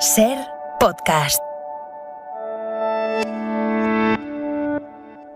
Ser podcast.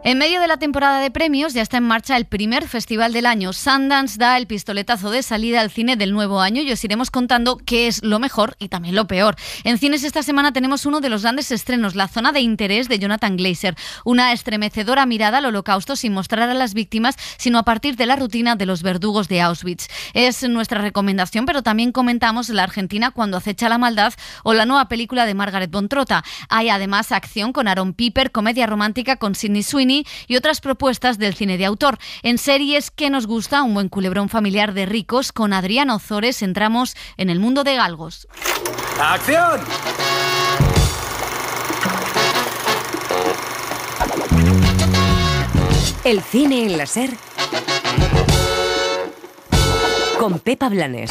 En medio de la temporada de premios ya está en marcha el primer festival del año. Sundance da el pistoletazo de salida al cine del nuevo año y os iremos contando qué es lo mejor y también lo peor. En cines esta semana tenemos uno de los grandes estrenos, La zona de interés de Jonathan Glazer. Una estremecedora mirada al Holocausto sin mostrar a las víctimas, sino a partir de la rutina de los verdugos de Auschwitz. Es nuestra recomendación, pero también comentamos La Argentina cuando acecha la maldad o la nueva película de Margaret von Trotta. Hay además acción con Aaron Piper, comedia romántica con Sydney Sweeney y otras propuestas del cine de autor. En series que nos gusta, un buen culebrón familiar de ricos. Con Adriana Ozores entramos en el mundo de Galgos. ¡Acción! El cine en la Ser con Pepa Blanes.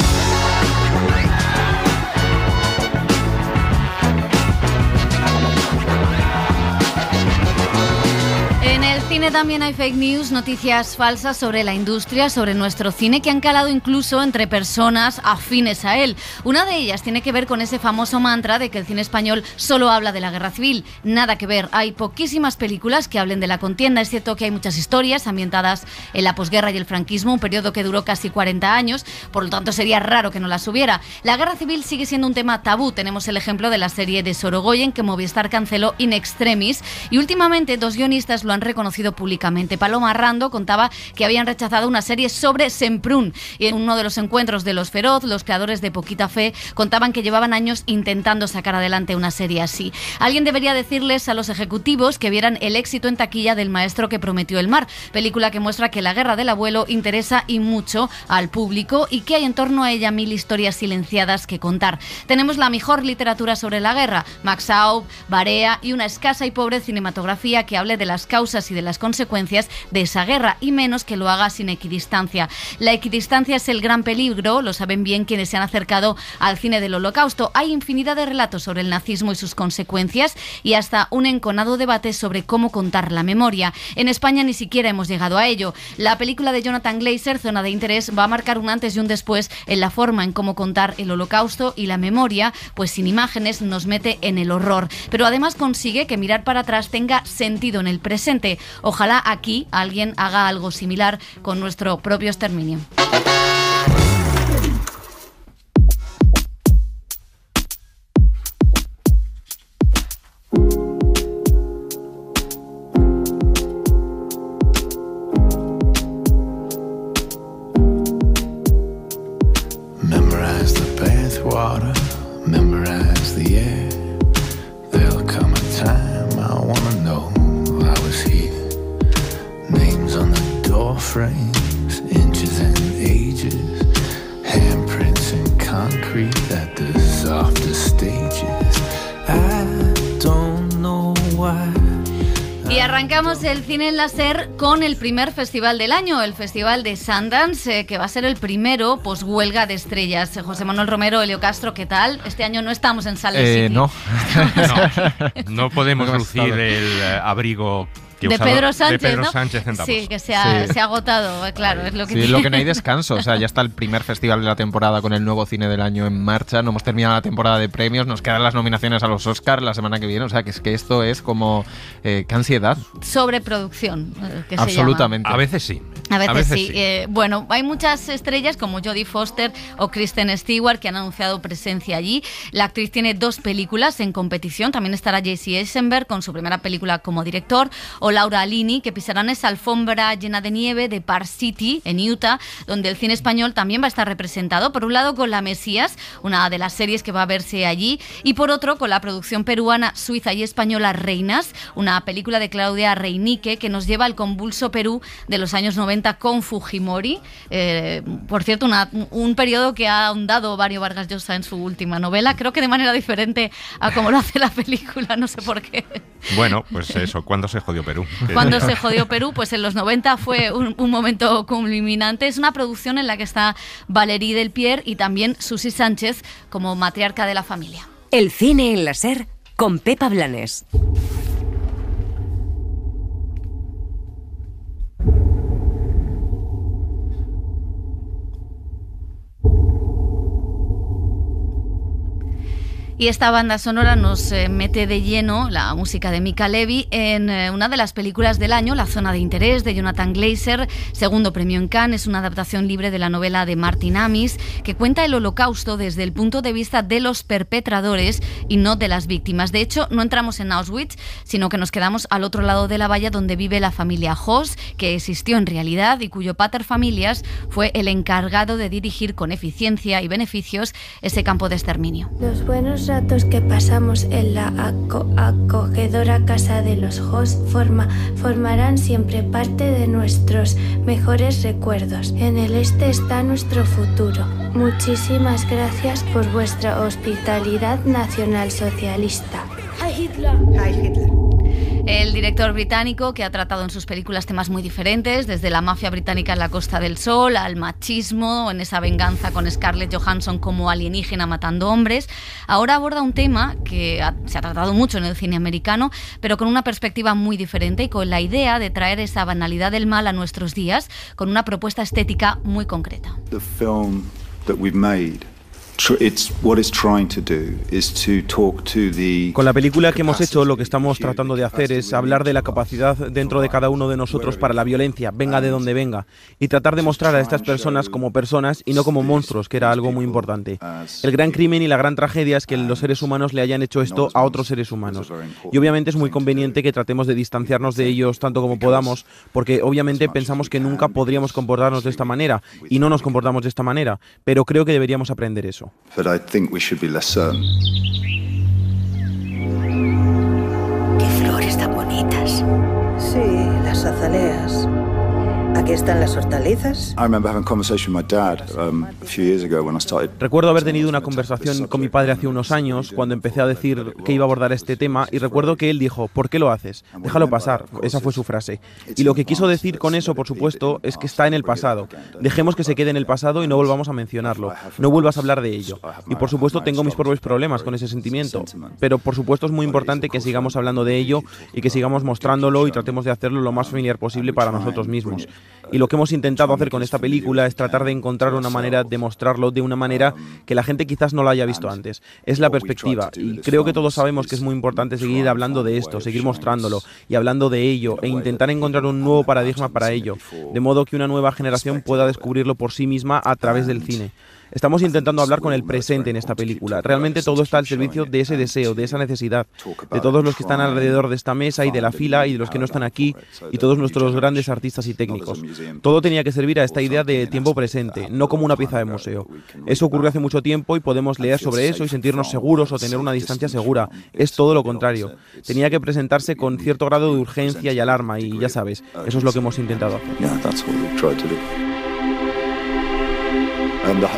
En el cine también hay fake news, noticias falsas sobre la industria, sobre nuestro cine, que han calado incluso entre personas afines a él. Una de ellas tiene que ver con ese famoso mantra de que el cine español solo habla de la guerra civil. Nada que ver, hay poquísimas películas que hablen de la contienda. Es cierto que hay muchas historias ambientadas en la posguerra y el franquismo, un periodo que duró casi 40 años, por lo tanto sería raro que no las hubiera. La guerra civil sigue siendo un tema tabú. Tenemos el ejemplo de la serie de Sorogoyen que Movistar canceló in extremis, y últimamente dos guionistas lo han reconocido públicamente. Paloma Rando contaba que habían rechazado una serie sobre Semprún, y en uno de los encuentros de Los Feroz, los creadores de Poquita Fe contaban que llevaban años intentando sacar adelante una serie así. Alguien debería decirles a los ejecutivos que vieran el éxito en taquilla del Maestro que prometió el mar, película que muestra que la guerra del abuelo interesa y mucho al público y que hay en torno a ella mil historias silenciadas que contar. Tenemos la mejor literatura sobre la guerra, Max Aub, Barea, y una escasa y pobre cinematografía que hable de las causas y de las consecuencias de esa guerra, y menos que lo haga sin equidistancia. La equidistancia es el gran peligro, lo saben bien quienes se han acercado al cine del Holocausto. Hay infinidad de relatos sobre el nazismo y sus consecuencias, y hasta un enconado debate sobre cómo contar la memoria. En España ni siquiera hemos llegado a ello. La película de Jonathan Glazer, Zona de interés, va a marcar un antes y un después en la forma en cómo contar el Holocausto, y la memoria, pues sin imágenes, nos mete en el horror. Pero además consigue que mirar para atrás tenga sentido en el presente. Ojalá aquí alguien haga algo similar con nuestro propio exterminio. Memorize the bathwater, memorize the air. There'll come a time I wanna know I was here. Names on the door frames, inches and ages, handprints in concrete at the softest stages. I don't know why. Y arrancamos el cine en la Ser con el primer festival del año, el Festival de Sundance, que va a ser el primero poshuelga de estrellas. José Manuel Romero, Elio Castro, ¿qué tal? Este año no estamos en Salt Lake City. No podemos lucir el abrigo de Pedro Sánchez, de Pedro ¿no? Sánchez en Davos. Sí, que se ha agotado, claro, es lo que sí, lo que no hay descanso. O sea, ya está el primer festival de la temporada con el nuevo cine del año en marcha. No hemos terminado la temporada de premios, nos quedan las nominaciones a los Oscars la semana que viene. O sea, que es que esto es como qué ansiedad. Sobreproducción, que absolutamente. Se llama. A veces sí. A veces sí. Bueno, hay muchas estrellas como Jodie Foster o Kristen Stewart que han anunciado presencia allí. La actriz tiene 2 películas en competición. También estará Jesse Eisenberg con su primera película como director, o Laura Alini, que pisarán esa alfombra llena de nieve de Park City, en Utah, donde el cine español también va a estar representado. Por un lado con La Mesías, una de las series que va a verse allí, y por otro con la producción peruana, suiza y española Reinas, una película de Claudia Reinique que nos lleva al convulso Perú de los años 90 con Fujimori. Por cierto, un periodo que ha ahondado Mario Vargas Llosa en su última novela, creo que de manera diferente a como lo hace la película, no sé por qué. Bueno, pues eso, ¿cuándo se jodió Perú? Cuando se jodió Perú, pues en los 90 fue un momento culminante. Es una producción en la que está Valérie Delpierre y también Susi Sánchez como matriarca de la familia. El cine en la Ser con Pepa Blanes. Y esta banda sonora nos mete de lleno, la música de Mica Levi, en una de las películas del año, La zona de interés, de Jonathan Glazer, segundo premio en Cannes. Es una adaptación libre de la novela de Martin Amis, que cuenta el Holocausto desde el punto de vista de los perpetradores y no de las víctimas. De hecho, no entramos en Auschwitz, sino que nos quedamos al otro lado de la valla, donde vive la familia Hoss, que existió en realidad y cuyo paterfamilias fue el encargado de dirigir con eficiencia y beneficios ese campo de exterminio. Los buenos ratos que pasamos en la acogedora casa de los Hoss formarán siempre parte de nuestros mejores recuerdos. En el este está nuestro futuro. Muchísimas gracias por vuestra hospitalidad nacionalsocialista. Heil Hitler. Heil Hitler. El director británico, que ha tratado en sus películas temas muy diferentes, desde la mafia británica en la Costa del Sol al machismo, en esa venganza con Scarlett Johansson como alienígena matando hombres, ahora aborda un tema que se ha tratado mucho en el cine americano, pero con una perspectiva muy diferente y con la idea de traer esa banalidad del mal a nuestros días, con una propuesta estética muy concreta. The film that we've made, con la película que hemos hecho, lo que estamos tratando de hacer es hablar de la capacidad dentro de cada uno de nosotros para la violencia, venga de donde venga, y tratar de mostrar a estas personas como personas y no como monstruos, que era algo muy importante. El gran crimen y la gran tragedia es que los seres humanos le hayan hecho esto a otros seres humanos. Y obviamente es muy conveniente que tratemos de distanciarnos de ellos tanto como podamos, porque obviamente pensamos que nunca podríamos comportarnos de esta manera, y no nos comportamos de esta manera, pero creo que deberíamos aprender eso. But I think we should be less certain. ¡Qué flores tan bonitas! Sí, las azaleas. Aquí están las hortalizas. Recuerdo haber tenido una conversación con mi padre hace unos años, cuando empecé a decir que iba a abordar este tema, y recuerdo que él dijo: ¿por qué lo haces? Déjalo pasar. Esa fue su frase. Y lo que quiso decir con eso, por supuesto, es que está en el pasado. Dejemos que se quede en el pasado y no volvamos a mencionarlo. No vuelvas a hablar de ello. Y por supuesto tengo mis propios problemas con ese sentimiento, pero por supuesto es muy importante que sigamos hablando de ello y que sigamos mostrándolo y tratemos de hacerlo lo más familiar posible para nosotros mismos. Y lo que hemos intentado hacer con esta película es tratar de encontrar una manera de mostrarlo de una manera que la gente quizás no lo haya visto antes. Es la perspectiva, y creo que todos sabemos que es muy importante seguir hablando de esto, seguir mostrándolo y hablando de ello e intentar encontrar un nuevo paradigma para ello, de modo que una nueva generación pueda descubrirlo por sí misma a través del cine. Estamos intentando hablar con el presente en esta película. Realmente todo está al servicio de ese deseo, de esa necesidad, de todos los que están alrededor de esta mesa y de la fila y de los que no están aquí y todos nuestros grandes artistas y técnicos. Todo tenía que servir a esta idea de tiempo presente, no como una pieza de museo. Eso ocurrió hace mucho tiempo y podemos leer sobre eso y sentirnos seguros o tener una distancia segura. Es todo lo contrario. Tenía que presentarse con cierto grado de urgencia y alarma y ya sabes, eso es lo que hemos intentado hacer.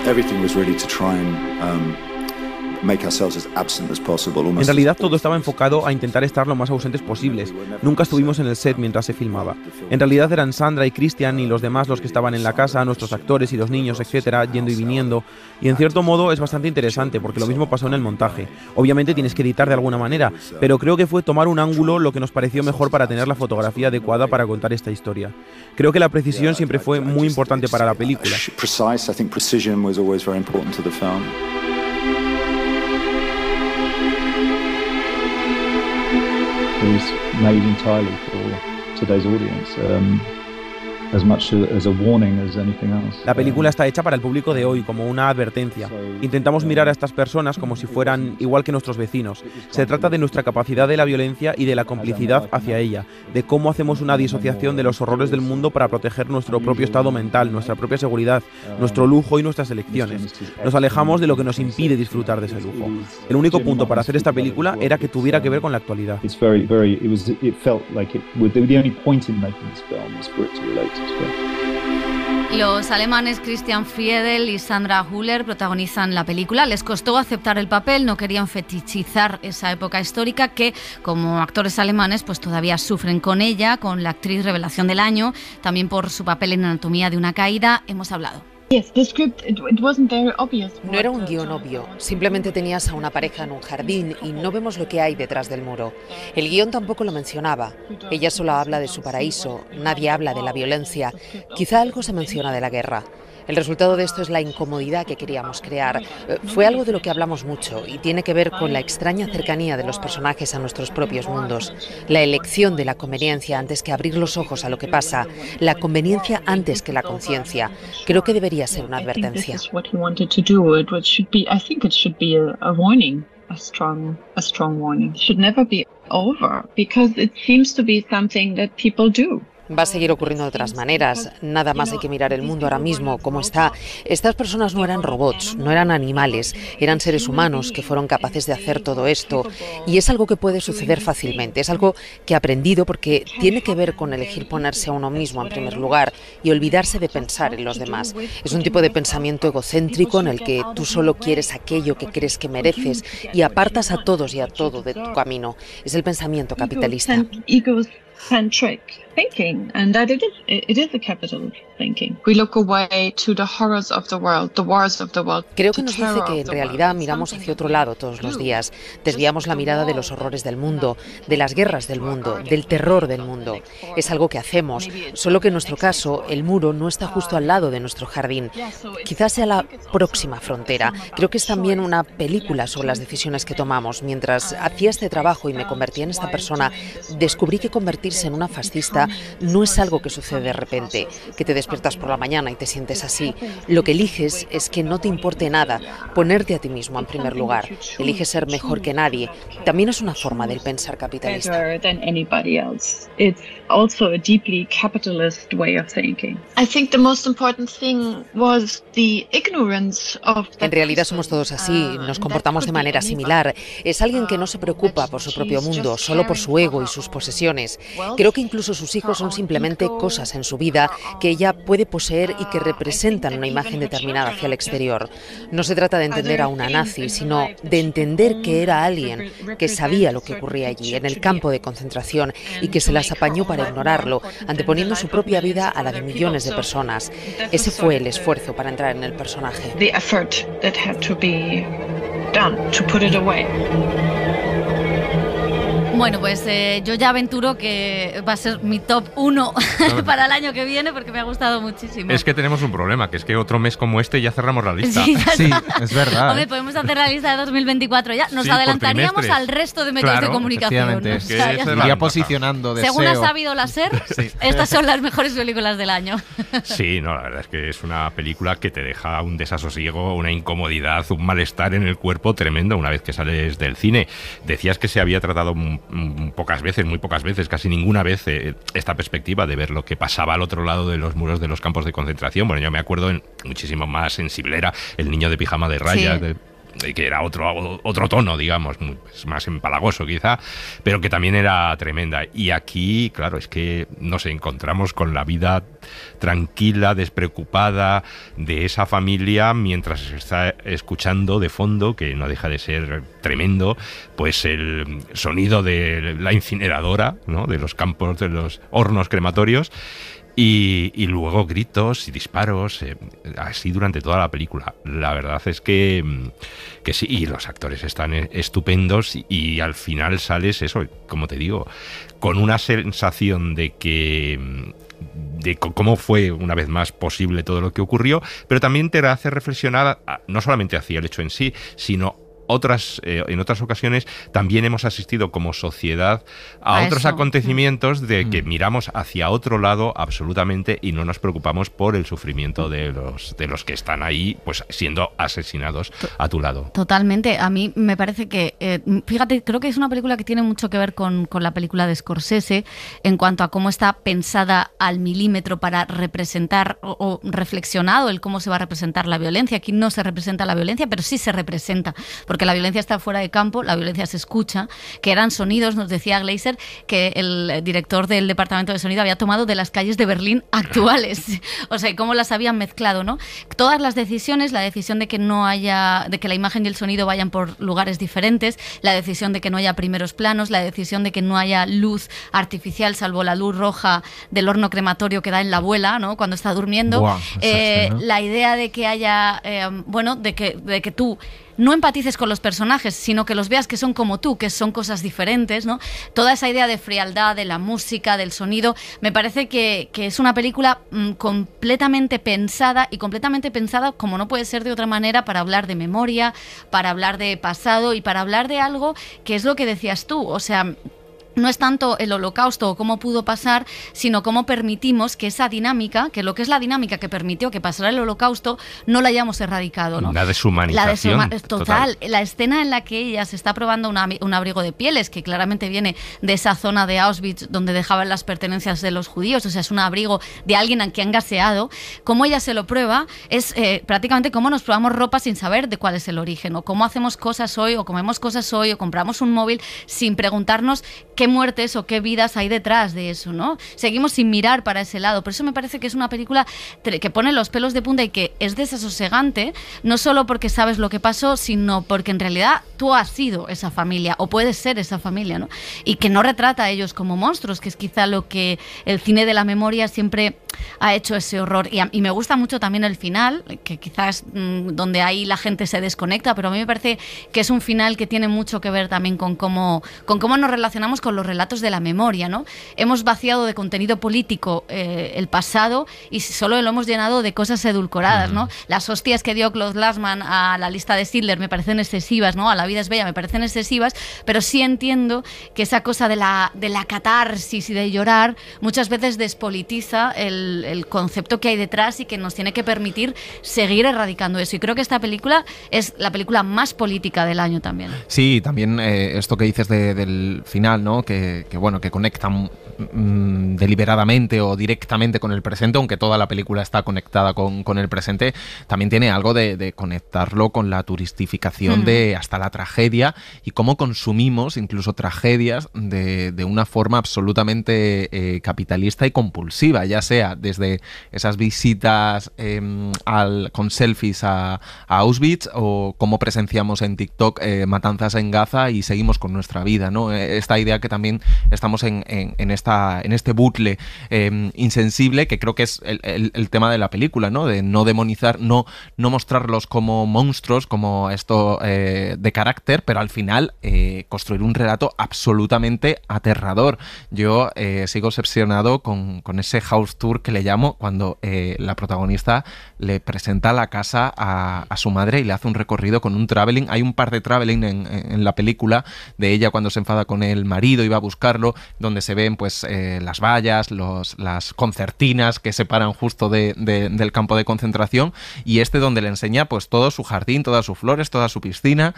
Everything was really to try and make ourselves as absent as possible. En realidad todo estaba enfocado a intentar estar lo más ausentes posibles. Nunca estuvimos en el set mientras se filmaba. En realidad eran Sandra y Christian y los demás los que estaban en la casa, nuestros actores y los niños, etcétera, yendo y viniendo. Y en cierto modo es bastante interesante porque lo mismo pasó en el montaje. Obviamente tienes que editar de alguna manera, pero creo que fue tomar un ángulo lo que nos pareció mejor para tener la fotografía adecuada para contar esta historia. Creo que la precisión siempre fue muy importante para la película. Precise, I think precision was always very important to the film. It was made entirely for today's audience, as much as a warning as anything else. La película está hecha para el público de hoy, como una advertencia. Intentamos mirar a estas personas como si fueran igual que nuestros vecinos. Se trata de nuestra capacidad de la violencia y de la complicidad hacia ella, de cómo hacemos una disociación de los horrores del mundo para proteger nuestro propio estado mental, nuestra propia seguridad, nuestro lujo y nuestras elecciones. Nos alejamos de lo que nos impide disfrutar de ese lujo. El único punto para hacer esta película era que tuviera que ver con la actualidad. Los alemanes Christian Friedel y Sandra Hüller protagonizan la película. Les costó aceptar el papel, no querían fetichizar esa época histórica que, como actores alemanes, pues todavía sufren con ella, con la actriz revelación del año, también por su papel en Anatomía de una caída. Hemos hablado. No era un guión obvio, simplemente tenías a una pareja en un jardín y no vemos lo que hay detrás del muro. El guión tampoco lo mencionaba. Ella solo habla de su paraíso, nadie habla de la violencia. Quizá algo se menciona de la guerra. El resultado de esto es la incomodidad que queríamos crear. Fue algo de lo que hablamos mucho y tiene que ver con la extraña cercanía de los personajes a nuestros propios mundos. La elección de la conveniencia antes que abrir los ojos a lo que pasa. La conveniencia antes que la conciencia. Creo que debería ser una advertencia. A strong warning. It should never be over because it seems to be something that people do. Va a seguir ocurriendo de otras maneras. Nada más hay que mirar el mundo ahora mismo, cómo está. Estas personas no eran robots, no eran animales, eran seres humanos que fueron capaces de hacer todo esto. Y es algo que puede suceder fácilmente, es algo que he aprendido porque tiene que ver con elegir ponerse a uno mismo en primer lugar y olvidarse de pensar en los demás. Es un tipo de pensamiento egocéntrico en el que tú solo quieres aquello que crees que mereces y apartas a todos y a todo de tu camino. Es el pensamiento capitalista. Centric thinking, and that it is a capitalist thinking. We look away to the horrors of the world, the wars of the world. Creo que nos dice que en realidad miramos hacia otro lado todos los días. Desviamos la mirada de los horrores del mundo, de las guerras del mundo, del terror del mundo. Es algo que hacemos, solo que en nuestro caso el muro no está justo al lado de nuestro jardín. Quizás sea la próxima frontera. Creo que es también una película sobre las decisiones que tomamos. Mientras hacía este trabajo y me convertía en esta persona, descubrí que convertirse en una fascista no es algo que sucede de repente, que te despiertas por la mañana y te sientes así. Lo que eliges es que no te importe nada, ponerte a ti mismo en primer lugar. Eliges ser mejor que nadie. También es una forma del pensar capitalista. Also a deeply capitalist way of thinking. I think the most important thing was the ignorance of the... En realidad somos todos así, nos comportamos de manera similar. Es alguien que no se preocupa por su propio mundo, solo por su ego y sus posesiones. Creo que incluso sus hijos son simplemente cosas en su vida que ella puede poseer y que representan una imagen determinada hacia el exterior. No se trata de entender a una nazi, sino de entender que era alguien que sabía lo que ocurría allí, en el campo de concentración, y que se las apañó para ignorarlo, anteponiendo su propia vida a la de millones de personas. Ese fue el esfuerzo para entrar en el personaje. The effort that had to be done to put it away. Bueno, pues yo ya aventuro que va a ser mi top 1 para el año que viene porque me ha gustado muchísimo. Es que tenemos un problema, que es que otro mes como este ya cerramos la lista. Sí, es verdad. Hombre, podemos hacer la lista de 2024 ya. Nos adelantaríamos al resto de medios de comunicación. ¿No? Es que iría posicionando deseo. Según ha sabido la SER, estas son las mejores películas del año. Sí, no, la verdad es que es una película que te deja un desasosiego, una incomodidad, un malestar en el cuerpo tremendo una vez que sales del cine. Decías que se había tratado muy pocas veces, casi ninguna vez esta perspectiva de ver lo que pasaba al otro lado de los muros de los campos de concentración. Bueno, yo me acuerdo muchísimo más sensiblera, El niño de pijama de rayas, que era otro tono, digamos, más empalagoso quizá, pero que también era tremenda. Y aquí, claro, es que nos encontramos con la vida tranquila, despreocupada de esa familia mientras se está escuchando de fondo, que no deja de ser tremendo, pues el sonido de la incineradora, ¿no?, de los campos, de los hornos crematorios. Y luego gritos y disparos, así durante toda la película. La verdad es que sí, y los actores están estupendos y al final sales, eso, como te digo, con una sensación de cómo fue una vez más posible todo lo que ocurrió, pero también te hace reflexionar no solamente hacia el hecho en sí, sino en otras ocasiones también hemos asistido como sociedad a otros acontecimientos de que miramos hacia otro lado absolutamente y no nos preocupamos por el sufrimiento de los que están ahí, pues siendo asesinados a tu lado. Totalmente. A mí me parece que, fíjate, creo que es una película que tiene mucho que ver con la película de Scorsese en cuanto a cómo está pensada al milímetro para representar o reflexionado el cómo se va a representar la violencia. Aquí no se representa la violencia, pero sí se representa, porque la violencia está fuera de campo, la violencia se escucha, que eran sonidos, nos decía Glazer, que el director del departamento de sonido había tomado de las calles de Berlín actuales, o sea, cómo las habían mezclado, ¿no? Todas las decisiones, la decisión de que la imagen y el sonido vayan por lugares diferentes, la decisión de que no haya primeros planos, la decisión de que no haya luz artificial, salvo la luz roja del horno crematorio que da en la abuela, ¿no?, cuando está durmiendo. Wow, la idea de que haya, de que tú no empatices con los personajes, sino que los veas que son como tú, que son cosas diferentes, ¿no? Toda esa idea de frialdad, de la música, del sonido, me parece que es una película completamente pensada, y completamente pensada como no puede ser de otra manera, para hablar de memoria, para hablar de pasado y para hablar de algo que es lo que decías tú, o sea, no es tanto el holocausto o cómo pudo pasar, sino cómo permitimos que esa dinámica, que lo que es la dinámica que permitió que pasara el holocausto, no la hayamos erradicado, ¿no? La deshumanización. Total. La escena en la que ella se está probando un abrigo de pieles, que claramente viene de esa zona de Auschwitz donde dejaban las pertenencias de los judíos, o sea, es un abrigo de alguien a quien han gaseado, cómo ella se lo prueba, es prácticamente cómo nos probamos ropa sin saber de cuál es el origen, o cómo hacemos cosas hoy, o comemos cosas hoy, o compramos un móvil sin preguntarnos qué muertes o qué vidas hay detrás de eso, ¿no? Seguimos sin mirar para ese lado. Por eso me parece que es una película que pone los pelos de punta y que es desasosegante, no solo porque sabes lo que pasó, sino porque en realidad tú has sido esa familia, o puedes ser esa familia, ¿no? Y que no retrata a ellos como monstruos, que es quizá lo que el cine de la memoria siempre ha hecho, ese horror. Y me gusta mucho también el final, que quizás donde ahí la gente se desconecta, pero a mí me parece que es un final que tiene mucho que ver también con cómo nos relacionamos con los relatos de la memoria, ¿no? Hemos vaciado de contenido político el pasado y solo lo hemos llenado de cosas edulcoradas, ¿no? Las hostias que dio Claude Lanzmann a la lista de Schindler me parecen excesivas, ¿no? A La vida es bella me parecen excesivas, pero sí entiendo que esa cosa de la catarsis y de llorar muchas veces despolitiza el concepto que hay detrás y que nos tiene que permitir seguir erradicando eso. Y creo que esta película es la película más política del año también. Sí, también esto que dices del final, ¿no? Que conecta deliberadamente o directamente con el presente, aunque toda la película está conectada con el presente, también tiene algo de conectarlo con la turistificación de hasta la tragedia y cómo consumimos incluso tragedias de una forma absolutamente capitalista y compulsiva, ya sea desde esas visitas con selfies a Auschwitz, o cómo presenciamos en TikTok matanzas en Gaza y seguimos con nuestra vida, ¿no? Esta idea que también estamos en este bucle insensible, que creo que es el tema de la película, ¿no? De no demonizar, no mostrarlos como monstruos, como esto de carácter, pero al final construir un relato absolutamente aterrador. Yo sigo obsesionado con ese house tour que le llamo, cuando la protagonista le presenta la casa a su madre y le hace un recorrido con un traveling. Hay un par de traveling en la película de ella cuando se enfada con el marido y va a buscarlo, donde se ven pues las vallas, las concertinas que separan justo del campo de concentración, y donde le enseña pues todo su jardín, todas sus flores, toda su piscina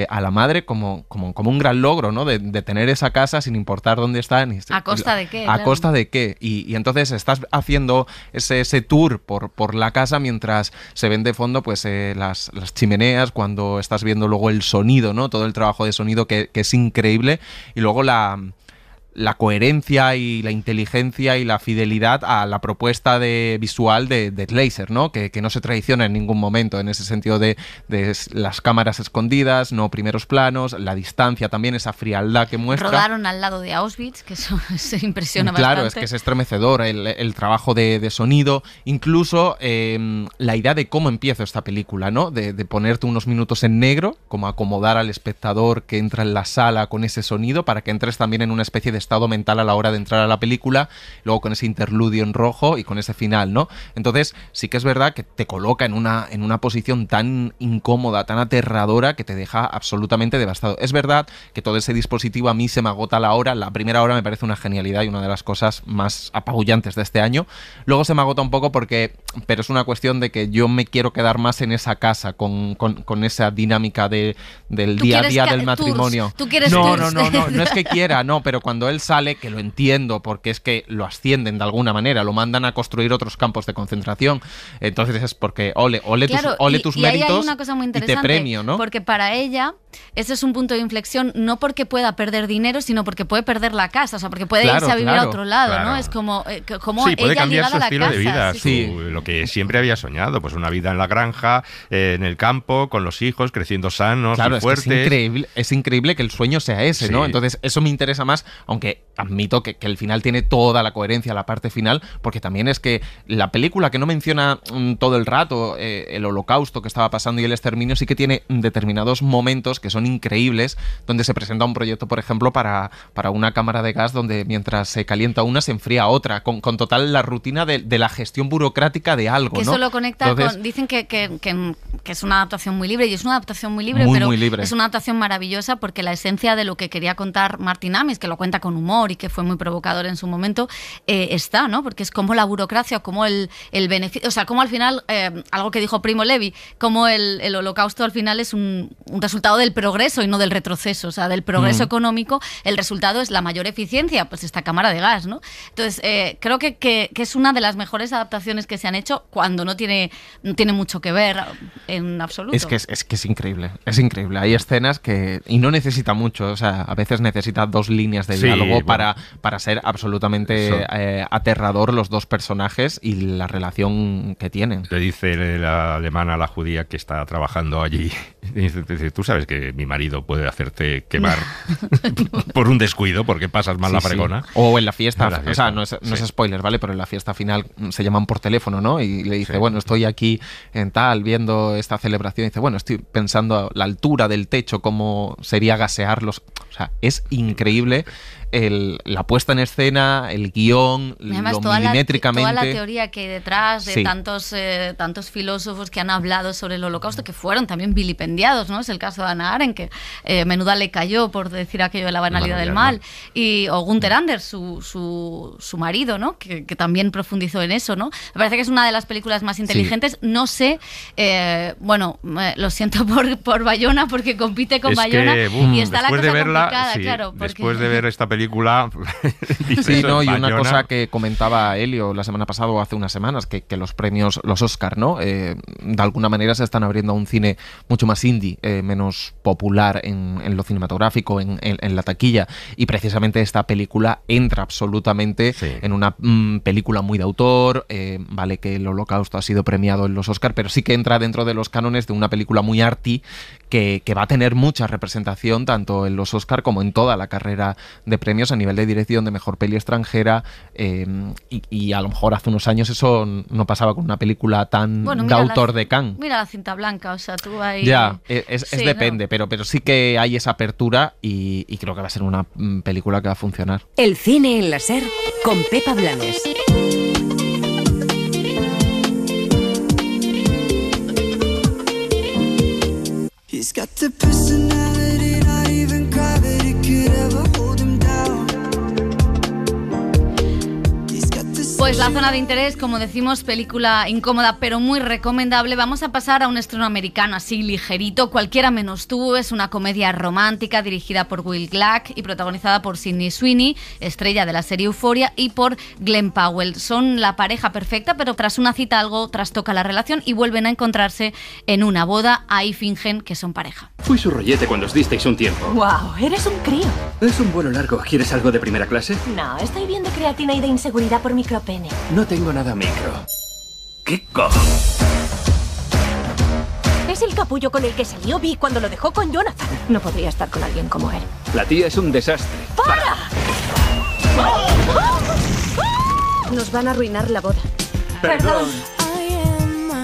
a la madre como un gran logro, ¿no? De tener esa casa sin importar dónde está. ¿A costa de qué? ¿A costa de qué? Y entonces estás haciendo ese tour por la casa mientras se ven de fondo pues las chimeneas, cuando estás viendo luego el sonido, ¿no? Todo el trabajo de sonido que es increíble, y luego la coherencia y la inteligencia y la fidelidad a la propuesta visual de Glazer, ¿no? Que no se traiciona en ningún momento en ese sentido de las cámaras escondidas, no primeros planos, la distancia también, esa frialdad que muestra. Rodaron al lado de Auschwitz, que eso se impresiona bastante. Claro, es que es estremecedor el trabajo de sonido, incluso la idea de cómo empieza esta película, ¿no? De ponerte unos minutos en negro, como acomodar al espectador que entra en la sala con ese sonido, para que entres también en una especie de estado mental a la hora de entrar a la película, luego con ese interludio en rojo y con ese final, ¿no? Entonces sí que es verdad que te coloca en una posición tan incómoda, tan aterradora, que te deja absolutamente devastado. Es verdad que todo ese dispositivo a mí se me agota a la hora. La primera hora me parece una genialidad y una de las cosas más apabullantes de este año. Luego se me agota un poco pero es una cuestión de que yo me quiero quedar más en esa casa, con esa dinámica del día a día del matrimonio. ¿Tú quieres no es que quiera, no, pero cuando él sale, que lo entiendo, porque es que lo ascienden de alguna manera, lo mandan a construir otros campos de concentración, entonces es porque ole claro, tus y méritos ahí hay una cosa muy y te interesante, premio, ¿no? Porque para ella ese es un punto de inflexión, no porque pueda perder dinero, sino porque puede perder la casa, o sea, porque puede irse a vivir a otro lado, ¿no? Es como sí, puede ella cambiar ligada su a la estilo casa. de vida, Sí. lo que siempre había soñado, pues una vida en la granja, en el campo, con los hijos, creciendo sanos y fuertes. Es increíble que el sueño sea ese, ¿no? Entonces, eso me interesa más, aunque admito que el final tiene toda la coherencia, la parte final, porque también es que la película, que no menciona todo el rato el holocausto que estaba pasando y el exterminio, sí que tiene determinados momentos que son increíbles, donde se presenta un proyecto, por ejemplo, para una cámara de gas donde mientras se calienta una se enfría otra, con total la rutina de la gestión burocrática de algo, que ¿no? eso lo conecta Entonces, con... Dicen que es una adaptación muy libre, y es una adaptación muy libre, pero es una adaptación maravillosa, porque la esencia de lo que quería contar Martin Amis, que lo cuenta con humor y que fue muy provocador en su momento, está, ¿no? Porque es como la burocracia, como el beneficio, o sea, como al final, algo que dijo Primo Levi, como el holocausto al final es un resultado del progreso y no del retroceso, o sea, del progreso económico, el resultado es la mayor eficiencia, pues esta cámara de gas, ¿no? Entonces, creo que es una de las mejores adaptaciones que se han hecho cuando no tiene mucho que ver en absoluto. Es que es increíble, es increíble. Hay escenas que... Y no necesita mucho, o sea, a veces necesita 2 líneas de diálogo para ser absolutamente aterrador los dos personajes y la relación que tienen. Le dice la alemana a la judía que está trabajando allí, dice, tú sabes que mi marido puede hacerte quemar por un descuido, porque pasas mal la fregona. O en la fiesta, o sea, no es spoiler, ¿vale? Pero en la fiesta final se llaman por teléfono, ¿no? Y le dice, bueno, estoy aquí en tal, viendo esta celebración, y dice, bueno, estoy pensando la altura del techo, cómo sería gasearlos. O sea, es increíble la puesta en escena, el guión, además, lo milimétricamente. Toda la teoría que hay detrás de tantos filósofos que han hablado sobre el holocausto, que fueron también vilipendiados, ¿no? Es el caso de Hannah Arendt, que menuda le cayó por decir aquello de la banalidad del mal. O Gunther Anders, su marido, ¿no? Que también profundizó en eso, ¿no? Me parece que es una de las películas más inteligentes. No sé, lo siento por Bayona, porque compite con Bayona, y está la cosa complicada, claro. Después de ver esta película... Sí, no, y una cosa que comentaba Elio la semana pasada o hace unas semanas, que los premios, los Oscar, ¿no? De alguna manera se están abriendo a un cine mucho más indie, menos popular en lo cinematográfico, en la taquilla, y precisamente esta película entra absolutamente en una película muy de autor, vale que el Holocausto ha sido premiado en los Oscar, pero sí que entra dentro de los cánones de una película muy arty que va a tener mucha representación tanto en los Oscar como en toda la carrera de premios a nivel de dirección, de mejor peli extranjera, y a lo mejor hace unos años eso no pasaba con una película tan de autor de Cannes. Mira la cinta blanca, o sea, tú ahí... Ya, depende, pero sí que hay esa apertura y creo que va a ser una película que va a funcionar. El cine en la SER con Pepa Blanes. He's got the personality not even gravity could ever hold him down. Pues La zona de interés, como decimos, película incómoda pero muy recomendable. Vamos a pasar a un estreno americano así ligerito, Cualquiera menos tú. Es una comedia romántica dirigida por Will Gluck y protagonizada por Sydney Sweeney, estrella de la serie Euphoria, y por Glenn Powell. Son la pareja perfecta, pero tras una cita algo trastoca la relación y vuelven a encontrarse en una boda. Ahí fingen que son pareja. Fui su rollete cuando os disteis un tiempo. ¡Wow! Eres un crío. Es un vuelo largo. ¿Quieres algo de primera clase? No, estoy viendo creatina y de inseguridad por micropene. No tengo nada micro. ¿Qué cojo? Es el capullo con el que salió Vi cuando lo dejó con Jonathan. No podría estar con alguien como él. La tía es un desastre. ¡Para! Nos van a arruinar la boda. Perdón.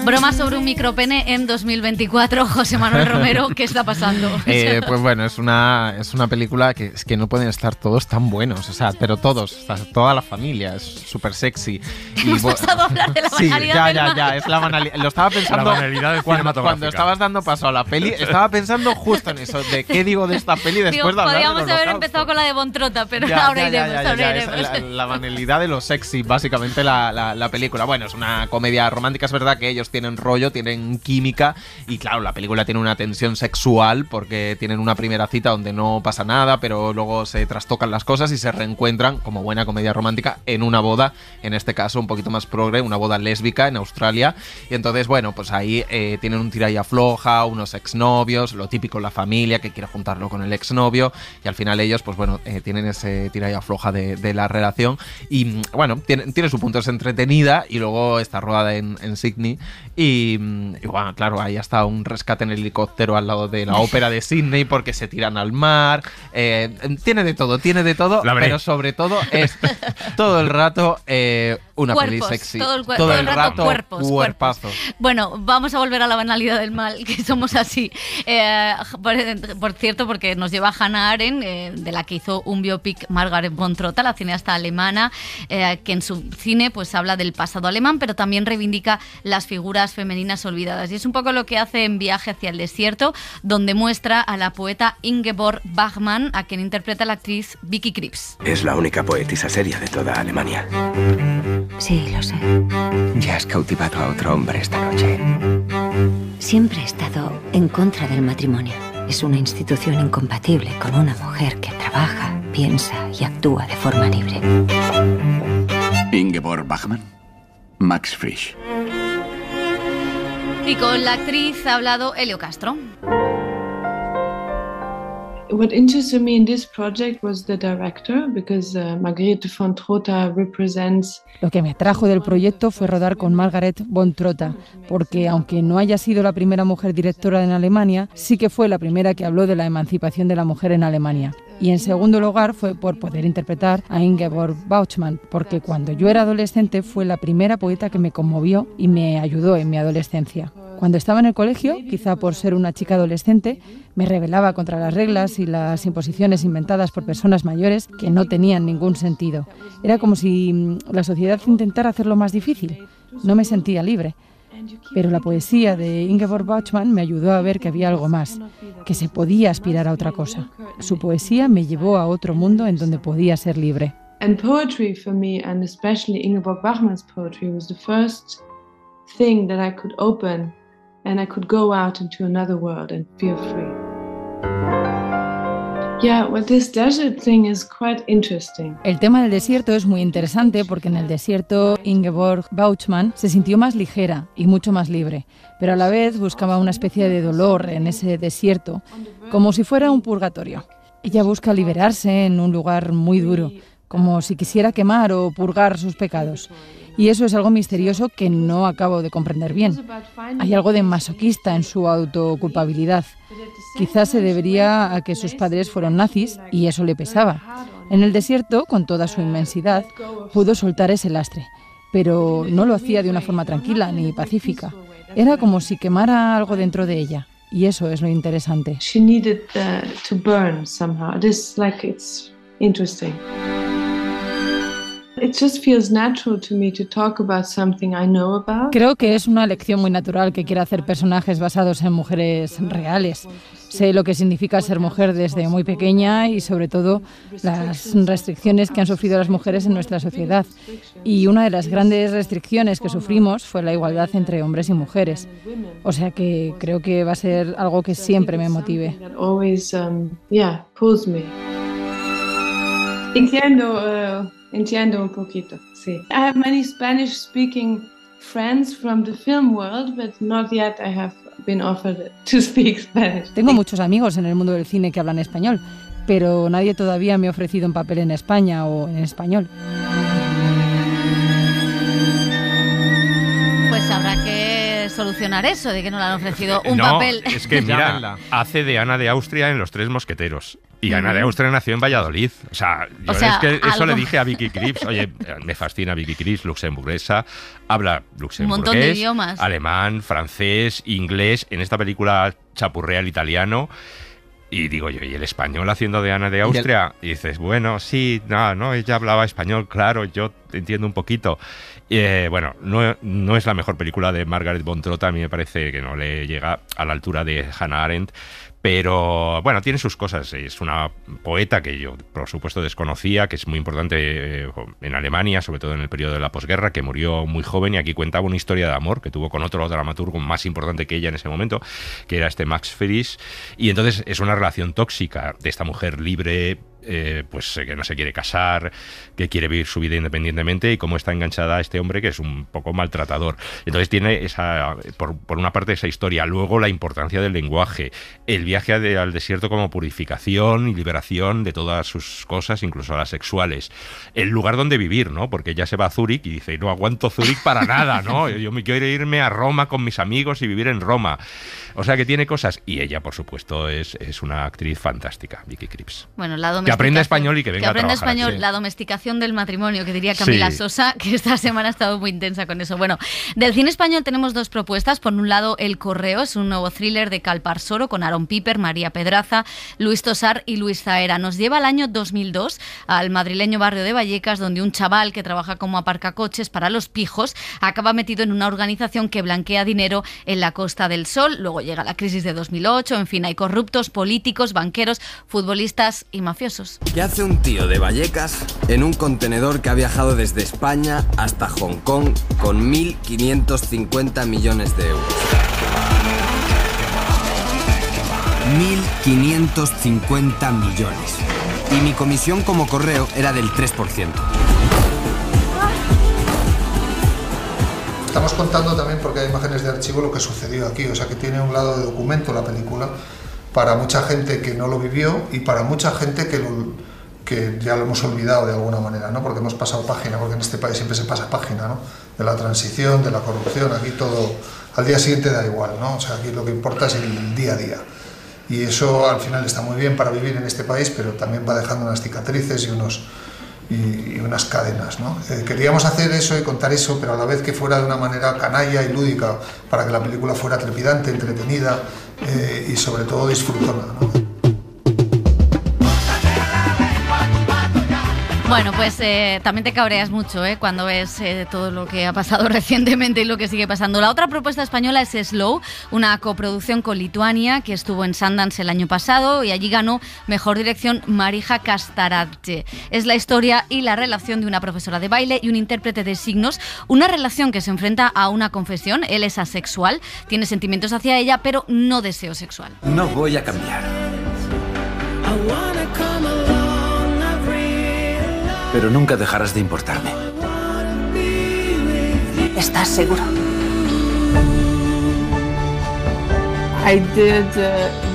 Broma sobre un micropene en 2024. José Manuel Romero, ¿qué está pasando? Pues bueno, es una película que es que no pueden estar todos tan buenos, o sea, pero todos, toda la familia, es súper sexy. Hemos pasado a hablar de la banalidad. Ya, es la banalidad. Lo estaba pensando la banalidad cuando estabas dando paso a la peli, estaba pensando justo en eso, de qué digo de esta peli después de hablar de podríamos haber empezado con la de Bontrota, pero ahora iremos. Es la banalidad de lo sexy, básicamente la película. Bueno, es una comedia romántica, es verdad que ellos tienen tienen rollo, tienen química y claro, la película tiene una tensión sexual porque tienen una primera cita donde no pasa nada, pero luego se trastocan las cosas y se reencuentran, como buena comedia romántica, en una boda, en este caso un poquito más progre, una boda lésbica en Australia. Y entonces, bueno, pues ahí tienen un tira y afloja, unos exnovios, lo típico, la familia que quiere juntarlo con el exnovio, y al final ellos, pues bueno, tienen ese tira y afloja de la relación. Y bueno, tiene su punto, es entretenida, y luego está rodada en Sydney. Y bueno, claro, hay hasta un rescate en helicóptero al lado de la ópera de Sydney porque se tiran al mar. Tiene de todo, pero sobre todo es todo el rato una peli sexy. Todo el rato cuerpazos. Bueno, vamos a volver a la banalidad del mal, que somos así. Por cierto, porque nos lleva Hannah Arendt, de la que hizo un biopic Margaret von Trotta, la cineasta alemana, que en su cine pues habla del pasado alemán, pero también reivindica las figuras femeninas olvidadas. Y es un poco lo que hace en Viaje hacia el desierto, donde muestra a la poeta Ingeborg Bachmann, a quien interpreta la actriz Vicky Krieps. Es la única poetisa seria de toda Alemania. Sí, lo sé. Ya has cautivado a otro hombre esta noche. Siempre he estado en contra del matrimonio. Es una institución incompatible con una mujer que trabaja, piensa y actúa de forma libre. Ingeborg Bachmann, Max Frisch. Y con la actriz ha hablado Elio Castro. What interested me in this project was the director, because Margarete von Trotta represents... Lo que me atrajo del proyecto fue rodar con Margaret von Trotta, porque aunque no haya sido la primera mujer directora en Alemania, sí que fue la primera que habló de la emancipación de la mujer en Alemania. Y en segundo lugar fue por poder interpretar a Ingeborg Bachmann, porque cuando yo era adolescente fue la primera poeta que me conmovió y me ayudó en mi adolescencia. Cuando estaba en el colegio, quizá por ser una chica adolescente, me rebelaba contra las reglas y las imposiciones inventadas por personas mayores que no tenían ningún sentido. Era como si la sociedad intentara hacerlo más difícil. No me sentía libre. Pero la poesía de Ingeborg Bachmann me ayudó a ver que había algo más, que se podía aspirar a otra cosa. Su poesía me llevó a otro mundo en donde podía ser libre. And poetry for me, and especially Ingeborg Bachmann's poetry, was the first thing that I could open, and I could go out into another world and feel free. Yeah, well, this desert thing is quite interesting. El tema del desierto es muy interesante porque en el desierto Ingeborg Bachmann se sintió más ligera y mucho más libre, pero a la vez buscaba una especie de dolor en ese desierto, como si fuera un purgatorio. Ella busca liberarse en un lugar muy duro, como si quisiera quemar o purgar sus pecados. Y eso es algo misterioso que no acabo de comprender bien. Hay algo de masoquista en su autoculpabilidad. Quizás se debería a que sus padres fueron nazis y eso le pesaba. En el desierto, con toda su inmensidad, pudo soltar ese lastre, pero no lo hacía de una forma tranquila ni pacífica. Era como si quemara algo dentro de ella, y eso es lo interesante. She needed to burn somehow. It's interesting. It just feels natural to me to talk about something I know about. Creo que es una elección muy natural que quiera hacer personajes basados en mujeres reales. Sé lo que significa ser mujer desde muy pequeña y sobre todo las restricciones que han sufrido las mujeres en nuestra sociedad. Y una de las grandes restricciones que sufrimos fue la igualdad entre hombres y mujeres. O sea que creo que va a ser algo que siempre me motive. Entiendo un poquito, sí. I have many Spanish-speaking friends from the film world, but not yet I have been offered to speak Spanish. Tengo muchos amigos en el mundo del cine que hablan español, pero nadie todavía me ha ofrecido un papel en España o en español. Pues habrá que solucionar eso, de que no le han ofrecido un papel. Es que mira, hace de Ana de Austria en Los Tres Mosqueteros. Y Ana de Austria nació en Valladolid. O sea, es que eso le dije a Vicky Krieps. Oye, me fascina Vicky Krieps, luxemburguesa. Habla luxemburgués, un montón de idiomas. Alemán, francés, inglés. En esta película chapurrea el italiano. Y digo yo, ¿y el español haciendo de Ana de Austria? Y dices, bueno, sí, no, ella hablaba español, claro, yo entiendo un poquito. Bueno, no es la mejor película de Margaret von Trotta. A mí me parece que no le llega a la altura de Hannah Arendt. pero bueno, tiene sus cosas. Es una poeta que yo, por supuesto, desconocía, que es muy importante en Alemania, sobre todo en el periodo de la posguerra, que murió muy joven, y aquí cuentaba una historia de amor que tuvo con otro dramaturgo más importante que ella en ese momento, que era Max Frisch, y entonces es una relación tóxica de esta mujer libre, pues que no se quiere casar, que quiere vivir su vida independientemente, y cómo está enganchada a este hombre que es un poco maltratador. Entonces tiene esa, por una parte, esa historia, luego la importancia del lenguaje, el viaje al desierto como purificación y liberación de todas sus cosas, incluso las sexuales, el lugar donde vivir, ¿no? Porque ella se va a Zúrich y dice, no aguanto Zúrich para nada, ¿no? Yo me quiero irme a Roma con mis amigos y vivir en Roma. O sea que tiene cosas, y ella, por supuesto, es una actriz fantástica, Vicky Krieps. Bueno, la que aprenda español y que venga a trabajar. Español, aquí. La domesticación del matrimonio, que diría Camila Sosa, que esta semana ha estado muy intensa con eso. Bueno, del cine español tenemos dos propuestas. Por un lado, El Correo, es un nuevo thriller de Calparsoro con Aaron Piper, María Pedraza, Luis Tosar y Luis Zaera. Nos lleva al año 2002, al madrileño barrio de Vallecas, donde un chaval que trabaja como aparcacoches para los pijos acaba metido en una organización que blanquea dinero en la Costa del Sol. Luego llega la crisis de 2008, en fin, hay corruptos, políticos, banqueros, futbolistas y mafiosos. ¿Qué hace un tío de Vallecas en un contenedor que ha viajado desde España hasta Hong Kong con 1.550 millones de euros? 1.550 millones. Y mi comisión como correo era del 3%. Estamos contando también, porque hay imágenes de archivo, lo que sucedió aquí, o sea que tiene un lado de documento la película para mucha gente que no lo vivió y para mucha gente que ya lo hemos olvidado de alguna manera, ¿no? Porque hemos pasado página, porque en este país siempre se pasa página, ¿no? De la transición, de la corrupción, aquí todo al día siguiente da igual, ¿no? O sea, aquí lo que importa es el día a día. Y eso al final está muy bien para vivir en este país, pero también va dejando unas cicatrices y unas cadenas, ¿no? Queríamos hacer eso y contar eso, pero a la vez que fuera de una manera canalla y lúdica, para que la película fuera trepidante, entretenida y sobre todo disfrutona, ¿no? Bueno, pues también te cabreas mucho cuando ves todo lo que ha pasado recientemente y lo que sigue pasando. La otra propuesta española es Slow, una coproducción con Lituania que estuvo en Sundance el año pasado y allí ganó Mejor Dirección Marija Kastaradze. Es la historia y la relación de una profesora de baile y un intérprete de signos, una relación que se enfrenta a una confesión. Él es asexual, tiene sentimientos hacia ella, pero no deseo sexual. No voy a cambiar. Pero nunca dejarás de importarme. ¿Estás seguro? I did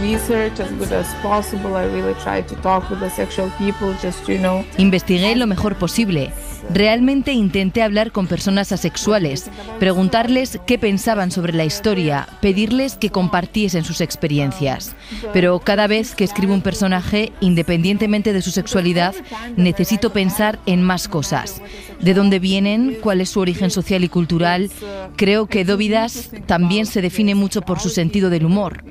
research as good as possible. I really tried to talk with the sexual people just to know. Investigué lo mejor posible. Realmente intenté hablar con personas asexuales, preguntarles qué pensaban sobre la historia, pedirles que compartiesen sus experiencias. Pero cada vez que escribo un personaje, independientemente de su sexualidad, necesito pensar en más cosas. ¿De dónde vienen? ¿Cuál es su origen social y cultural? Creo que Dóvidas también se define mucho por su sentido del humor.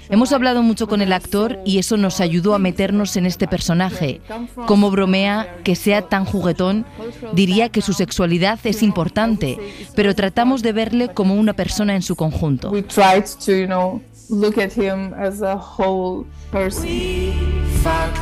Hemos hablado mucho con el actor y eso nos ayudó a meternos en este personaje. Cómo bromea, que sea tan juguetón. Diría que su sexualidad es importante, pero tratamos de verle como una persona en su conjunto. We tried to, look at him as a whole person.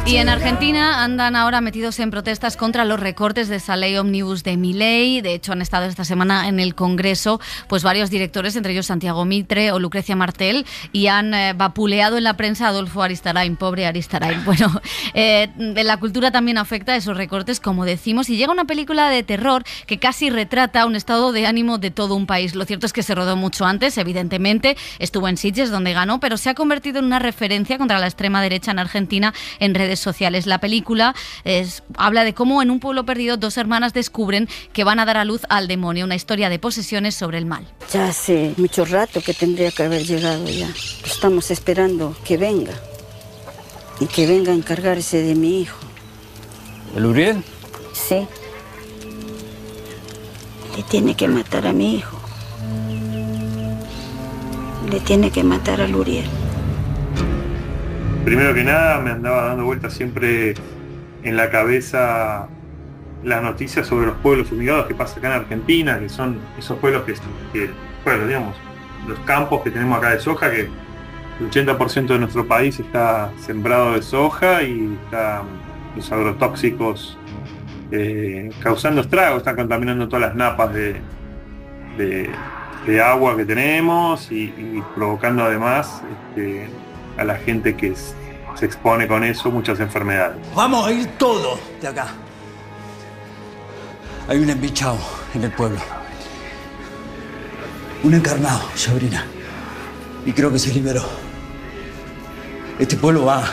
Y en Argentina andan ahora metidos en protestas contra los recortes de esa ley ómnibus de Milei. De hecho, han estado esta semana en el Congreso pues varios directores, entre ellos Santiago Mitre o Lucrecia Martel, y han vapuleado en la prensa a Adolfo Aristarain, pobre Aristarain. Bueno, la cultura también afecta a esos recortes, como decimos, y llega una película de terror que casi retrata un estado de ánimo de todo un país. Lo cierto es que se rodó mucho antes, evidentemente, estuvo en Sitges, donde ganó, pero se ha convertido en una referencia contra la extrema derecha en Argentina en redes sociales. La película habla de cómo en un pueblo perdido dos hermanas descubren que van a dar a luz al demonio, una historia de posesiones sobre el mal. Ya hace mucho rato que tendría que haber llegado ya. Estamos esperando que venga y que venga a encargarse de mi hijo. ¿El Uriel? Sí. Le tiene que matar a mi hijo. Le tiene que matar al Uriel. Primero que nada me andaba dando vueltas siempre en la cabeza las noticias sobre los pueblos fumigados que pasa acá en Argentina, que son esos pueblos que bueno, digamos, los campos que tenemos acá de soja que El 80% de nuestro país está sembrado de soja y están los agrotóxicos causando estragos, están contaminando todas las napas de agua que tenemos y provocando además a la gente que se expone con eso muchas enfermedades. Vamos a ir todos de acá. Hay un embichado en el pueblo. Un encarnado, Sabrina. Y creo que se liberó. Este pueblo va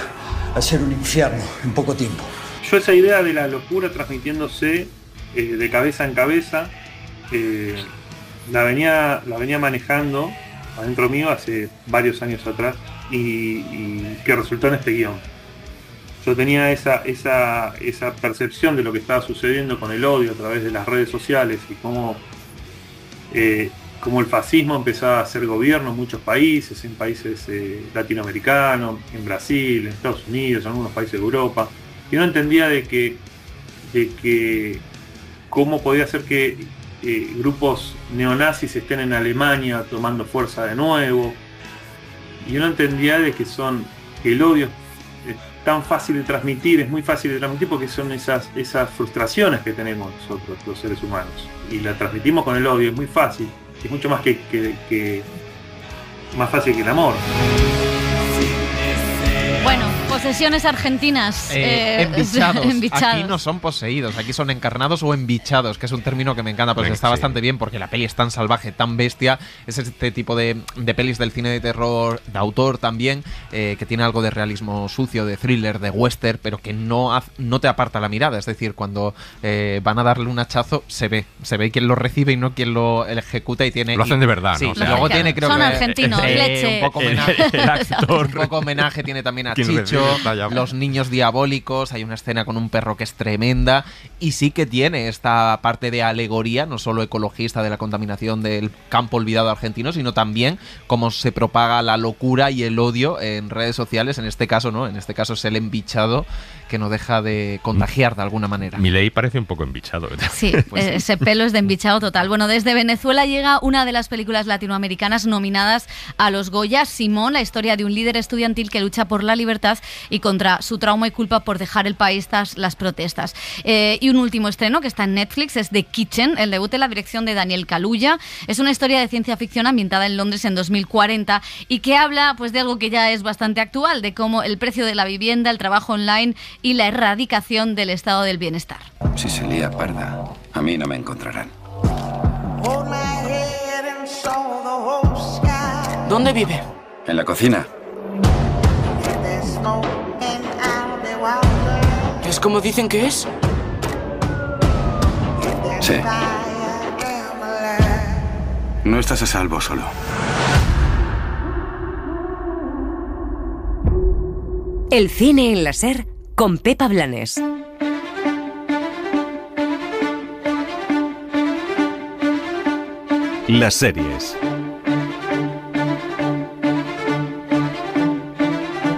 a ser un infierno en poco tiempo. Yo esa idea de la locura transmitiéndose de cabeza en cabeza, la venía manejando adentro mío hace varios años atrás y que resultó en este guión. Yo tenía esa percepción de lo que estaba sucediendo con el odio a través de las redes sociales y cómo el fascismo empezaba a hacer gobierno en muchos países, en países latinoamericanos, en Brasil, en Estados Unidos, en algunos países de Europa. Y no entendía de que cómo podía ser que grupos neonazis estén en Alemania tomando fuerza de nuevo. Y yo no entendía de que el odio es tan fácil de transmitir, es muy fácil de transmitir porque son esas frustraciones que tenemos nosotros, los seres humanos. Y la transmitimos con el odio, es muy fácil. Es mucho más más fácil que el amor. Bueno, posesiones argentinas. Embichados. Embichados. Aquí no son poseídos, aquí son encarnados o embichados, que es un término que me encanta, porque está bastante bien, porque la peli es tan salvaje, tan bestia. Es este tipo de pelis del cine de terror de autor también, que tiene algo de realismo sucio, de thriller, de western, pero que no te aparta la mirada. Es decir, cuando van a darle un hachazo, se ve quién lo recibe y no quién lo ejecuta. Y tiene, lo hacen de verdad, sí, ¿no? O sea, luego tiene, creo son que argentinos, leche. un poco homenaje, el actor. un poco homenaje tiene también a Quien Chicho, recibe, los niños diabólicos. Hay una escena con un perro que es tremenda y sí que tiene esta parte de alegoría, no solo ecologista de la contaminación del campo olvidado argentino, sino también cómo se propaga la locura y el odio en redes sociales. En este caso no, en este caso es el embichado que no deja de contagiar de alguna manera. Milei parece un poco embichado. Sí, pues ese pelo es de embichado total. Bueno, desde Venezuela llega una de las películas latinoamericanas nominadas a los Goya, Simón, la historia de un líder estudiantil que lucha por la libertad y contra su trauma y culpa por dejar el país tras las protestas. Y un último estreno que está en Netflix es The Kitchen, el debut en la dirección de Daniel Kaluuya. Es una historia de ciencia ficción ambientada en Londres en 2040 y que habla pues de algo que ya es bastante actual, de cómo el precio de la vivienda, el trabajo online y la erradicación del estado del bienestar. Si se lía parda, a mí no me encontrarán. ¿Dónde vive? En la cocina. ¿Es como dicen que es? Sí. No estás a salvo solo. El cine en la SER con Pepa Blanes. Las series.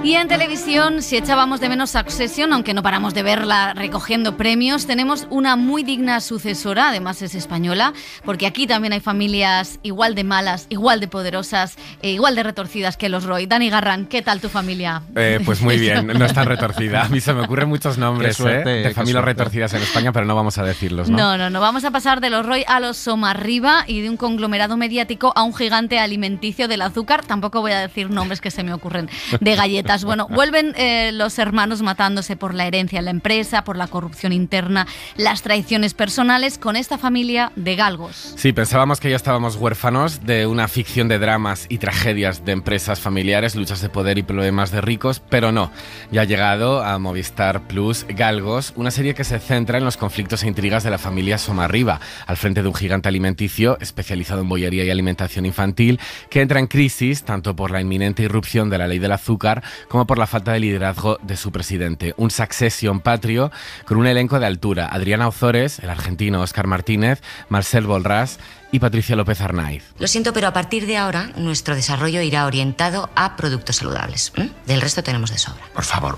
Y en televisión, si echábamos de menos Succession, aunque no paramos de verla recogiendo premios, tenemos una muy digna sucesora, además es española, porque aquí también hay familias igual de malas, igual de poderosas e igual de retorcidas que los Roy. Dani Garrán, ¿qué tal tu familia? Pues muy bien, no es tan retorcida. A mí se me ocurren muchos nombres de familias retorcidas en España, pero no vamos a decirlos, ¿no? No. Vamos a pasar de los Roy a los Somarriba y de un conglomerado mediático a un gigante alimenticio del azúcar. Tampoco voy a decir nombres que se me ocurren de galletas. Bueno, vuelven los hermanos matándose por la herencia en la empresa, por la corrupción interna, las traiciones personales con esta familia de galgos. Sí, pensábamos que ya estábamos huérfanos de una ficción de dramas y tragedias de empresas familiares, luchas de poder y problemas de ricos, pero no. Ya ha llegado a Movistar Plus Galgos, una serie que se centra en los conflictos e intrigas de la familia Somarriba, al frente de un gigante alimenticio especializado en bollería y alimentación infantil, que entra en crisis tanto por la inminente irrupción de la ley del azúcar como por la falta de liderazgo de su presidente. Un Succession patrio con un elenco de altura: Adriana Ozores, el argentino Óscar Martínez, Marcel Bolrás y Patricia López Arnaiz. Lo siento, pero a partir de ahora nuestro desarrollo irá orientado a productos saludables. Del resto tenemos de sobra. Por favor,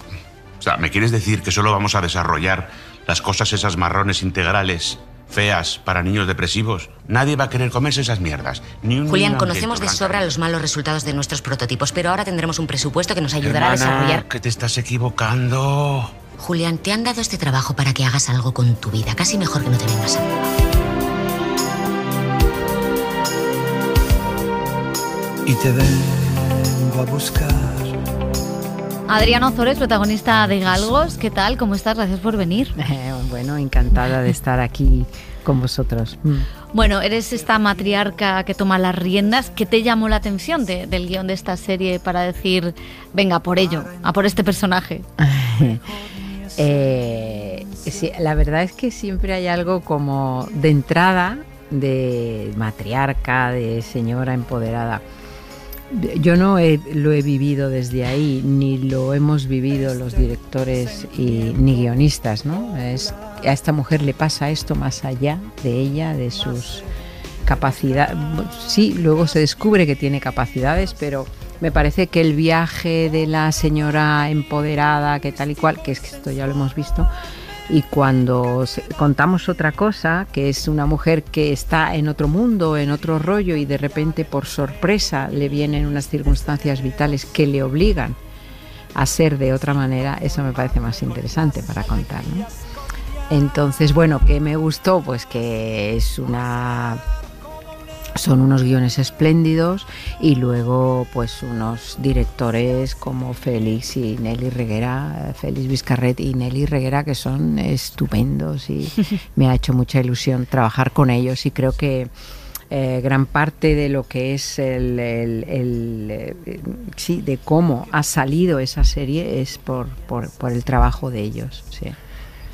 o sea, ¿me quieres decir que solo vamos a desarrollar las cosas esas marrones integrales feas, para niños depresivos. Nadie va a querer comerse esas mierdas. Ni un Julián, niño conocemos de hambriento, sobra Blanca. los malos resultados de nuestros prototipos, pero ahora tendremos un presupuesto que nos ayudará a Hermana, desarrollar... que te estás equivocando. Julián, te han dado este trabajo para que hagas algo con tu vida. Casi mejor que no te vengas a mí. Y te vengo a buscar. Adriana Ozores, protagonista de Galgos, ¿qué tal? ¿Cómo estás? Gracias por venir. Bueno, encantada de estar aquí con vosotros. Bueno, eres esta matriarca que toma las riendas. ¿Qué te llamó la atención del guión de esta serie para decir, venga, por ello, a por este personaje? Sí, la verdad es que siempre hay algo como de entrada de matriarca, de señora empoderada. Yo no lo he vivido desde ahí, ni lo hemos vivido los directores ni guionistas, ¿no? A esta mujer le pasa esto más allá de ella, de sus capacidades. Sí, luego se descubre que tiene capacidades, pero me parece que el viaje de la señora empoderada, que tal y cual, que es que esto ya lo hemos visto, y cuando contamos otra cosa, que es una mujer que está en otro mundo, en otro rollo, y de repente por sorpresa le vienen unas circunstancias vitales que le obligan a ser de otra manera, eso me parece más interesante para contar, ¿no? Entonces, bueno, ¿qué me gustó? Pues que son unos guiones espléndidos y luego pues unos directores como Félix y Nelly Reguera, Félix Vizcarret y Nelly Reguera, que son estupendos y me ha hecho mucha ilusión trabajar con ellos, y creo que gran parte de lo que es sí, de cómo ha salido esa serie es por el trabajo de ellos, sí.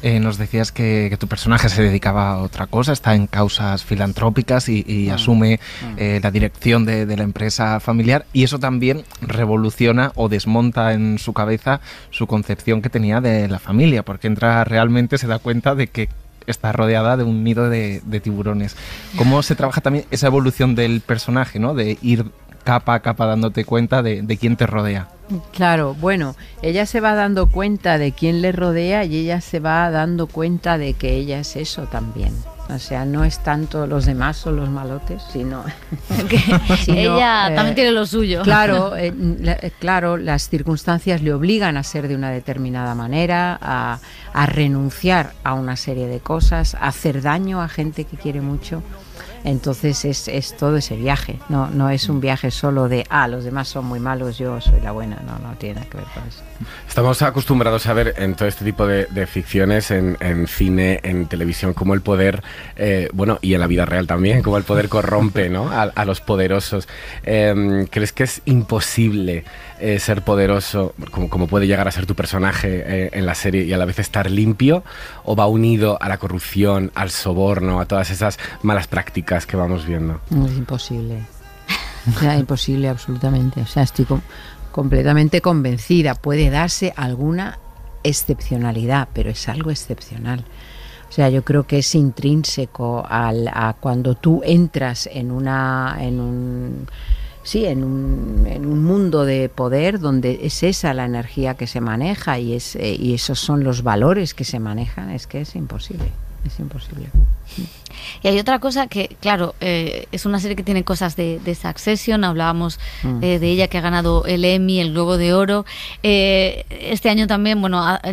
Nos decías que tu personaje se dedicaba a otra cosa, está en causas filantrópicas y asume la dirección de la empresa familiar, y eso también revoluciona o desmonta en su cabeza su concepción que tenía de la familia, porque realmente se da cuenta de que está rodeada de un nido de tiburones. ¿Cómo se trabaja también esa evolución del personaje, ¿no? De ir capa a capa dándote cuenta de quién te rodea? Claro, bueno, ella se va dando cuenta de quién le rodea y ella se va dando cuenta de que ella es eso también. O sea, no es tanto los demás son los malotes, sino ella también tiene lo suyo. Claro, claro, las circunstancias le obligan a ser de una determinada manera, a renunciar a una serie de cosas, a hacer daño a gente que quiere mucho. Entonces es todo ese viaje, no es un viaje solo de los demás son muy malos, yo soy la buena, no tiene nada que ver con eso. Estamos acostumbrados a ver en todo este tipo de ficciones, en cine, en televisión, cómo el poder, y en la vida real también, cómo el poder corrompe, ¿no? a los poderosos. ¿Crees que es imposible ser poderoso, como puede llegar a ser tu personaje en la serie, y a la vez estar limpio, o va unido a la corrupción, al soborno, a todas esas malas prácticas que vamos viendo? Es imposible. O sea, imposible absolutamente. O sea, estoy completamente convencida. Puede darse alguna excepcionalidad, pero es algo excepcional. O sea, yo creo que es intrínseco a cuando tú entras en un mundo de poder donde es esa la energía que se maneja y esos son los valores que se manejan. Es que es imposible. Es imposible. Y hay otra cosa que, claro, es una serie que tiene cosas de Succession. Hablábamos de ella, que ha ganado el Emmy, el Globo de Oro. Este año también,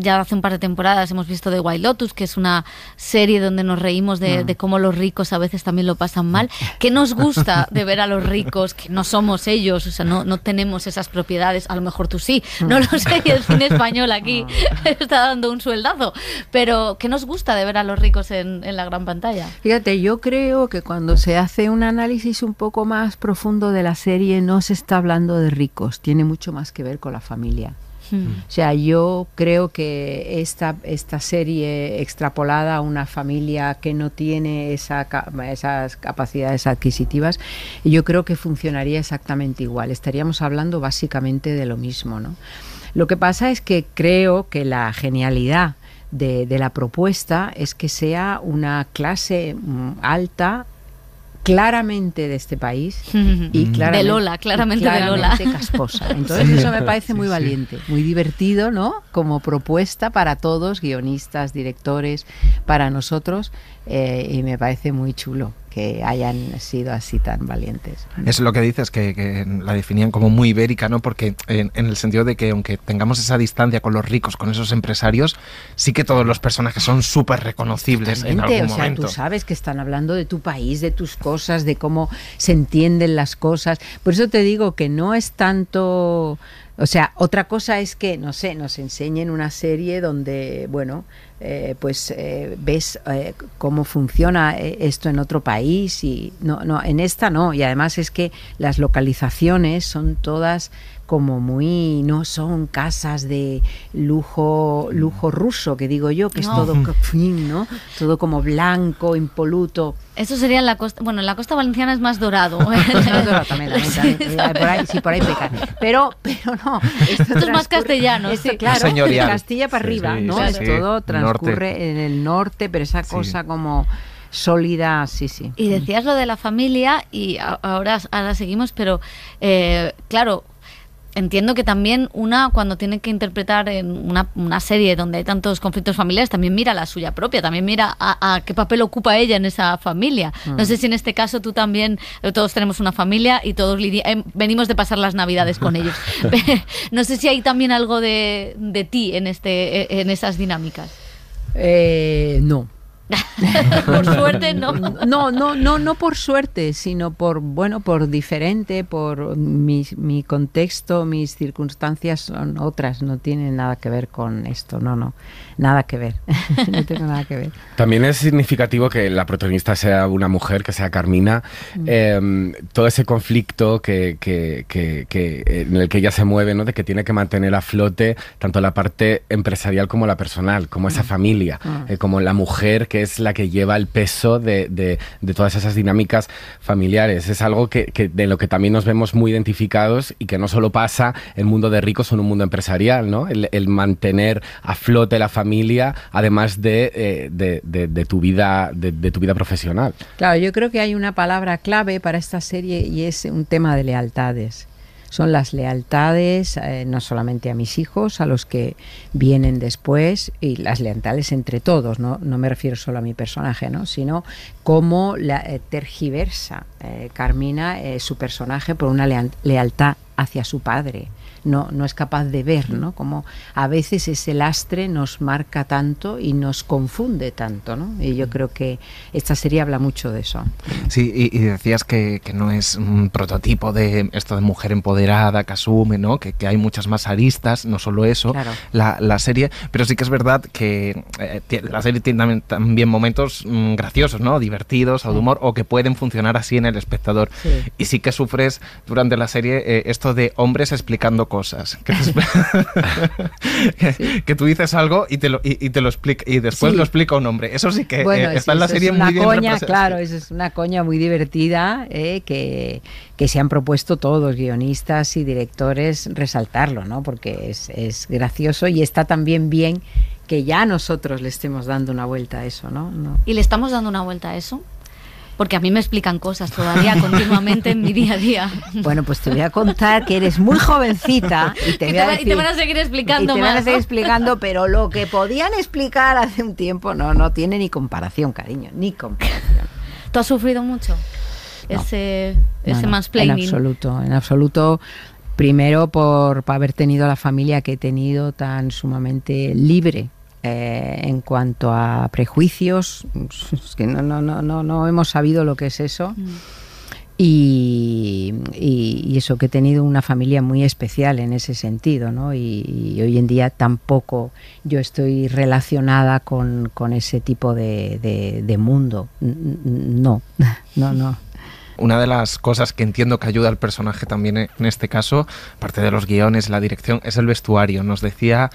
ya hace un par de temporadas hemos visto The White Lotus, que es una serie donde nos reímos de cómo los ricos a veces también lo pasan mal. ¿Qué nos gusta de ver a los ricos, que no somos ellos? O sea, no tenemos esas propiedades. A lo mejor tú sí, no lo sé, y el cine español aquí está dando un sueldazo. Pero ¿qué nos gusta de ver a los ricos en la gran pantalla? Fíjate, yo creo que cuando se hace un análisis un poco más profundo de la serie no se está hablando de ricos, tiene mucho más que ver con la familia. O sea, yo creo que esta serie extrapolada a una familia que no tiene esas capacidades adquisitivas, yo creo que funcionaría exactamente igual. Estaríamos hablando básicamente de lo mismo, ¿no? Lo que pasa es que creo que la genialidad de la propuesta es que sea una clase alta claramente de este país y claramente de Lola, claramente de Lola. Casposa. Entonces eso me parece muy valiente, muy divertido, ¿no? Como propuesta para todos, guionistas, directores, para nosotros, y me parece muy chulo que hayan sido así tan valientes. Es lo que dices, que la definían como muy ibérica, ¿no? Porque en el sentido de que aunque tengamos esa distancia con los ricos, con esos empresarios, sí que todos los personajes son súper reconocibles. Totalmente, en algún momento. Tú sabes que están hablando de tu país, de tus cosas, de cómo se entienden las cosas. Por eso te digo que no es tanto... O sea, otra cosa es que, no sé, nos enseñen una serie donde, bueno, ves cómo funciona esto en otro país y no, en esta no. Y además es que las localizaciones son todas como muy, no son casas de lujo ruso, que digo yo, que es todo, ¿no? Todo como blanco, impoluto. Eso sería en la costa, bueno, en la costa valenciana es más dorado. También. Por ahí pecan. Pero no. Esto es más castellano. Claro, de Castilla para arriba, sí, ¿no? Sí, es sí. todo transcurre en el norte, pero esa cosa como sólida, sí. Y decías lo de la familia y ahora seguimos, pero claro, entiendo que también cuando tiene que interpretar en una serie donde hay tantos conflictos familiares, también mira la suya propia, también mira a qué papel ocupa ella en esa familia. No sé si en este caso tú también, todos tenemos una familia y todos venimos de pasar las Navidades con ellos. No sé si hay también algo de ti en esas dinámicas. No. Por suerte no. No por suerte, sino por diferente, por mi contexto, mis circunstancias son otras, no tienen nada que ver con esto, no, nada que ver. No tengo nada que ver. También es significativo que la protagonista sea una mujer, que sea Carmina. Todo ese conflicto que en el que ella se mueve, ¿no? De que tiene que mantener a flote tanto la parte empresarial como la personal, como esa familia, como la mujer que es la que lleva el peso de todas esas dinámicas familiares. Es algo que de lo que también nos vemos muy identificados y que no solo pasa en el mundo de ricos o en un mundo empresarial, ¿no? El mantener a flote la familia, además de tu vida profesional. Claro, yo creo que hay una palabra clave para esta serie y es un tema de lealtades. Son las lealtades, no solamente a mis hijos, a los que vienen después, y las lealtades entre todos, no me refiero solo a mi personaje, ¿no? Sino cómo tergiversa Carmina su personaje por una lealtad hacia su padre. No es capaz de ver, ¿no? Como a veces ese lastre nos marca tanto y nos confunde tanto, ¿no? Y yo creo que esta serie habla mucho de eso. Sí, y decías que no es un prototipo de esto de mujer empoderada, que asume, ¿no? Que hay muchas más aristas, no solo eso, claro. la serie, pero sí que es verdad que la serie tiene también momentos graciosos, ¿no? Divertidos, o de humor, o que pueden funcionar así en el espectador. Sí. Y sí que sufres durante la serie esto de hombres explicando cosas que tú dices algo y te lo explica y después lo explica un hombre. Eso sí que está en la serie muy bien representado. Claro, eso es una coña muy divertida que se han propuesto todos, guionistas y directores, resaltarlo, ¿no? Porque es gracioso y está también bien que ya nosotros le estemos dando una vuelta a eso, ¿no? ¿Y le estamos dando una vuelta a eso? Porque a mí me explican cosas todavía continuamente en mi día a día. Bueno, pues te voy a contar que eres muy jovencita y te van a seguir explicando más. Y te van a seguir explicando, pero lo que podían explicar hace un tiempo no tiene ni comparación, cariño, ni comparación. ¿Tú has sufrido mucho ese mansplaining? En absoluto. Primero por haber tenido la familia que he tenido tan sumamente libre. En cuanto a prejuicios, es que no hemos sabido lo que es eso. Y eso, que he tenido una familia muy especial en ese sentido, ¿no? Y hoy en día tampoco yo estoy relacionada con ese tipo de mundo. No. Una de las cosas que entiendo que ayuda al personaje también en este caso, aparte de los guiones, la dirección, es el vestuario. Nos decía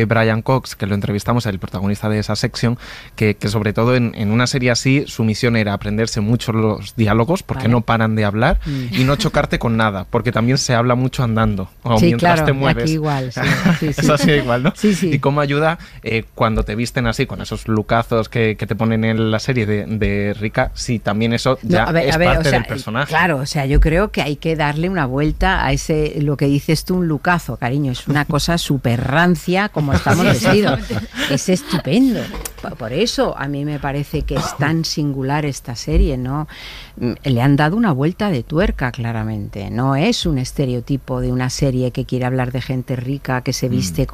Brian Cox, que lo entrevistamos, el protagonista de esa sección, que sobre todo en una serie así, su misión era aprenderse mucho los diálogos, porque no paran de hablar, y no chocarte con nada, porque también se habla mucho andando, o sí, mientras claro, te mueves. Aquí igual, sí. Es así igual, ¿no? Sí. Y cómo ayuda cuando te visten así, con esos lookazos que te ponen en la serie de Rika, si también eso ya es parte del personaje. Claro, o sea, yo creo que hay que darle una vuelta a ese, lo que dices tú, un lookazo, cariño, es una cosa súper rancia como estamos vestidos. Es estupendo. Por eso a mí me parece que es tan singular esta serie, ¿no? Le han dado una vuelta de tuerca, claramente. No es un estereotipo de una serie que quiere hablar de gente rica que se viste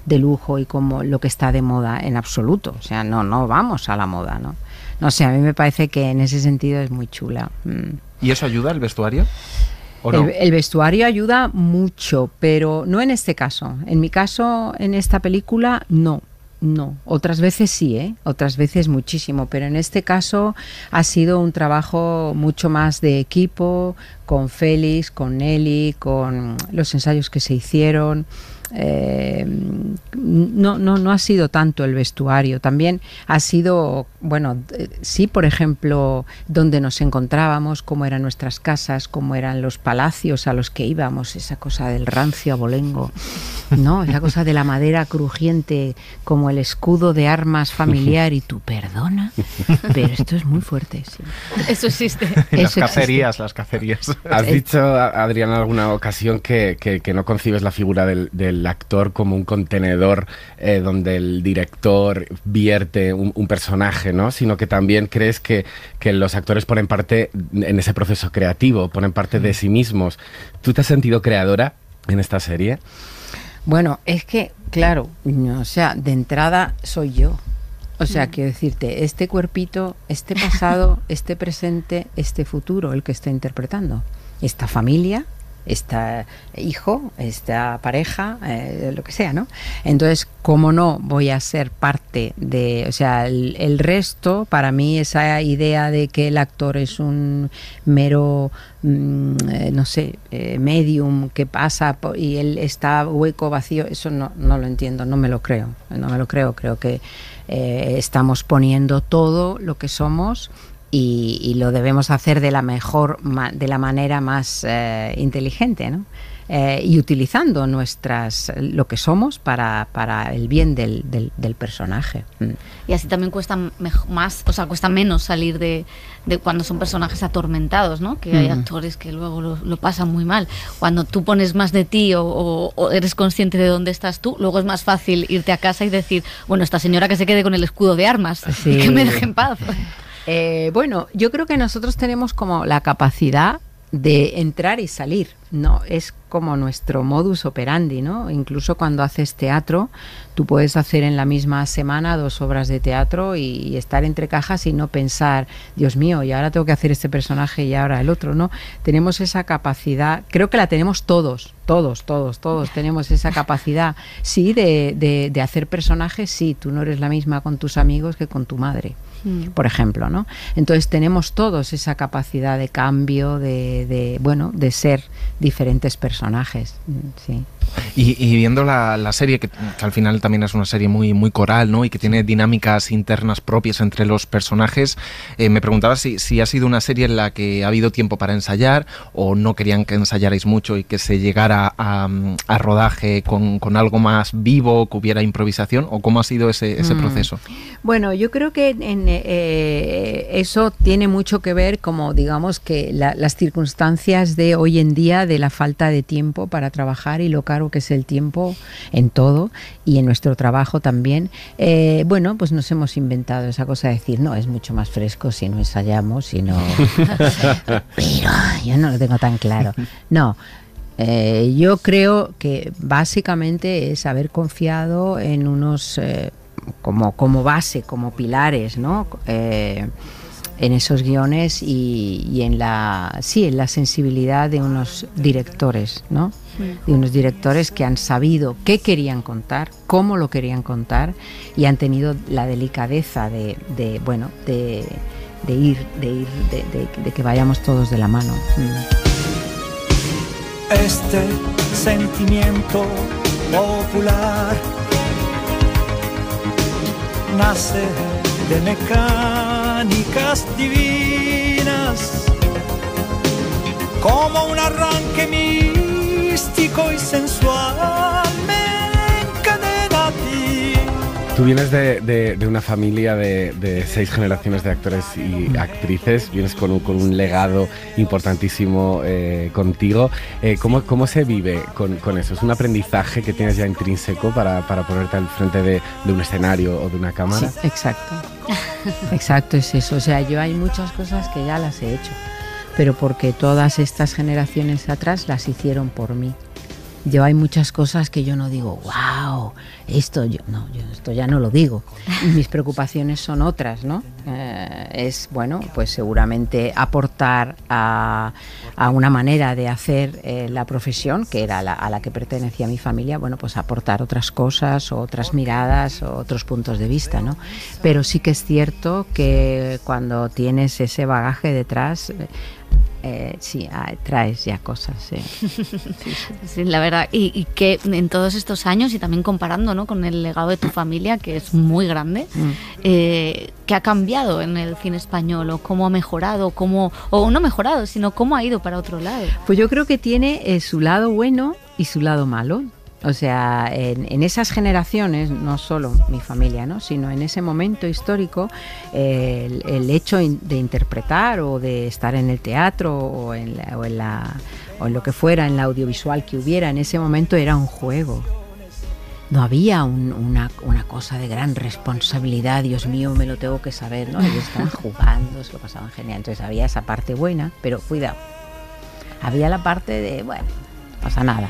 de lujo y como lo que está de moda, en absoluto. O sea, no vamos a la moda, ¿no? No sé, a mí me parece que en ese sentido es muy chula. ¿Y eso ayuda el vestuario? ¿O no? El vestuario ayuda mucho, pero no en este caso. En mi caso, en esta película, no. Otras veces sí, otras veces muchísimo, pero en este caso ha sido un trabajo mucho más de equipo, con Félix, con Nelly, con los ensayos que se hicieron. No ha sido tanto el vestuario, también ha sido, sí, por ejemplo, donde nos encontrábamos, cómo eran nuestras casas, cómo eran los palacios a los que íbamos, esa cosa del rancio abolengo, ¿no? Esa cosa de la madera crujiente, como el escudo de armas familiar, y tú, perdona, pero esto es muy fuerte, sí. Eso existe. Las cacerías. Has dicho, Adriana, en alguna ocasión que no concibes la figura del actor como un contenedor donde el director vierte un personaje, ¿no? Sino que también crees que los actores ponen parte en ese proceso creativo, ponen parte de sí mismos. ¿Tú te has sentido creadora en esta serie? Bueno, es que, claro, o sea, de entrada soy yo. O sea, quiero decirte, este cuerpito, este pasado, este presente, este futuro, el que está interpretando. Esta familia, este hijo, esta pareja, lo que sea, ¿no? Entonces, ¿cómo no voy a ser parte de...? O sea, el resto, para mí, esa idea de que el actor es un mero, medium que pasa y él está hueco, vacío, eso no lo entiendo, no me lo creo. Creo que estamos poniendo todo lo que somos y lo debemos hacer de la manera más inteligente, ¿no? Y utilizando lo que somos para el bien del personaje. Y así también cuesta menos salir de cuando son personajes atormentados, ¿no? Que hay actores que luego lo pasan muy mal. Cuando tú pones más de ti o eres consciente de dónde estás tú, luego es más fácil irte a casa y decir, bueno, esta señora que se quede con el escudo de armas, y que me deje en paz. Yo creo que nosotros tenemos como la capacidad de entrar y salir, ¿no? Es como nuestro modus operandi, ¿no? Incluso cuando haces teatro, tú puedes hacer en la misma semana 2 obras de teatro y estar entre cajas y no pensar, Dios mío, y ahora tengo que hacer este personaje y ahora el otro, ¿no? Tenemos esa capacidad, creo que la tenemos todos tenemos esa capacidad, sí, de hacer personajes, sí, tú no eres la misma con tus amigos que con tu madre, por ejemplo, ¿no? Entonces tenemos todos esa capacidad de cambio, de ser diferentes personajes, sí. Y viendo la serie, que al final también es una serie muy, muy coral, ¿no? Y que tiene dinámicas internas propias entre los personajes, me preguntaba si ha sido una serie en la que ha habido tiempo para ensayar o no querían que ensayarais mucho y que se llegara a rodaje con algo más vivo, que hubiera improvisación, o cómo ha sido ese proceso. Bueno, yo creo que eso tiene mucho que ver, como digamos que las circunstancias de hoy en día, de la falta de tiempo para trabajar y lo caro que es el tiempo en todo y en nuestro trabajo también. Pues nos hemos inventado esa cosa de decir, no, es mucho más fresco si no ensayamos, si no... Pero yo no lo tengo tan claro. No. Yo creo que básicamente es haber confiado en unos como base, como pilares, ¿no? En esos guiones y en la sensibilidad de unos directores, ¿no? De unos directores que han sabido qué querían contar, cómo lo querían contar y han tenido la delicadeza de de que vayamos todos de la mano. Este sentimiento popular nace de mecánicas divinas, como un arranque místico y sensual me encadena a ti. Tú vienes de una familia de 6 generaciones de actores y actrices, vienes con un legado importantísimo contigo. ¿Cómo se vive con eso? ¿Es un aprendizaje que tienes ya intrínseco para ponerte al frente de un escenario o de una cámara? Sí, exacto. Exacto, es eso. O sea, yo hay muchas cosas que ya las he hecho, pero porque todas estas generaciones atrás las hicieron por mí. Yo hay muchas cosas que yo no digo, wow, esto ya no lo digo. Y mis preocupaciones son otras, ¿no? Es, bueno, pues seguramente aportar a una manera de hacer la profesión, que era a la que pertenecía mi familia, bueno, pues aportar otras cosas, o otras miradas, o otros puntos de vista, ¿no? Pero sí que es cierto que cuando tienes ese bagaje detrás, sí, traes ya cosas, sí. Sí, la verdad, y que en todos estos años, y también comparando, ¿no?, con el legado de tu familia, que es muy grande, ¿qué ha cambiado en el cine español? ¿O cómo ha mejorado? O no mejorado, sino cómo ha ido para otro lado? Pues yo creo que tiene su lado bueno y su lado malo. O sea, en esas generaciones, no solo mi familia, ¿no?, sino en ese momento histórico, el hecho de interpretar o de estar en el teatro o en lo que fuera, en la audiovisual que hubiera en ese momento, era un juego. No había una cosa de gran responsabilidad, Dios mío, me lo tengo que saber, ¿no? Ellos estaban jugando, se lo pasaban genial. Entonces había esa parte buena, pero cuidado, había la parte de, bueno, pasa nada.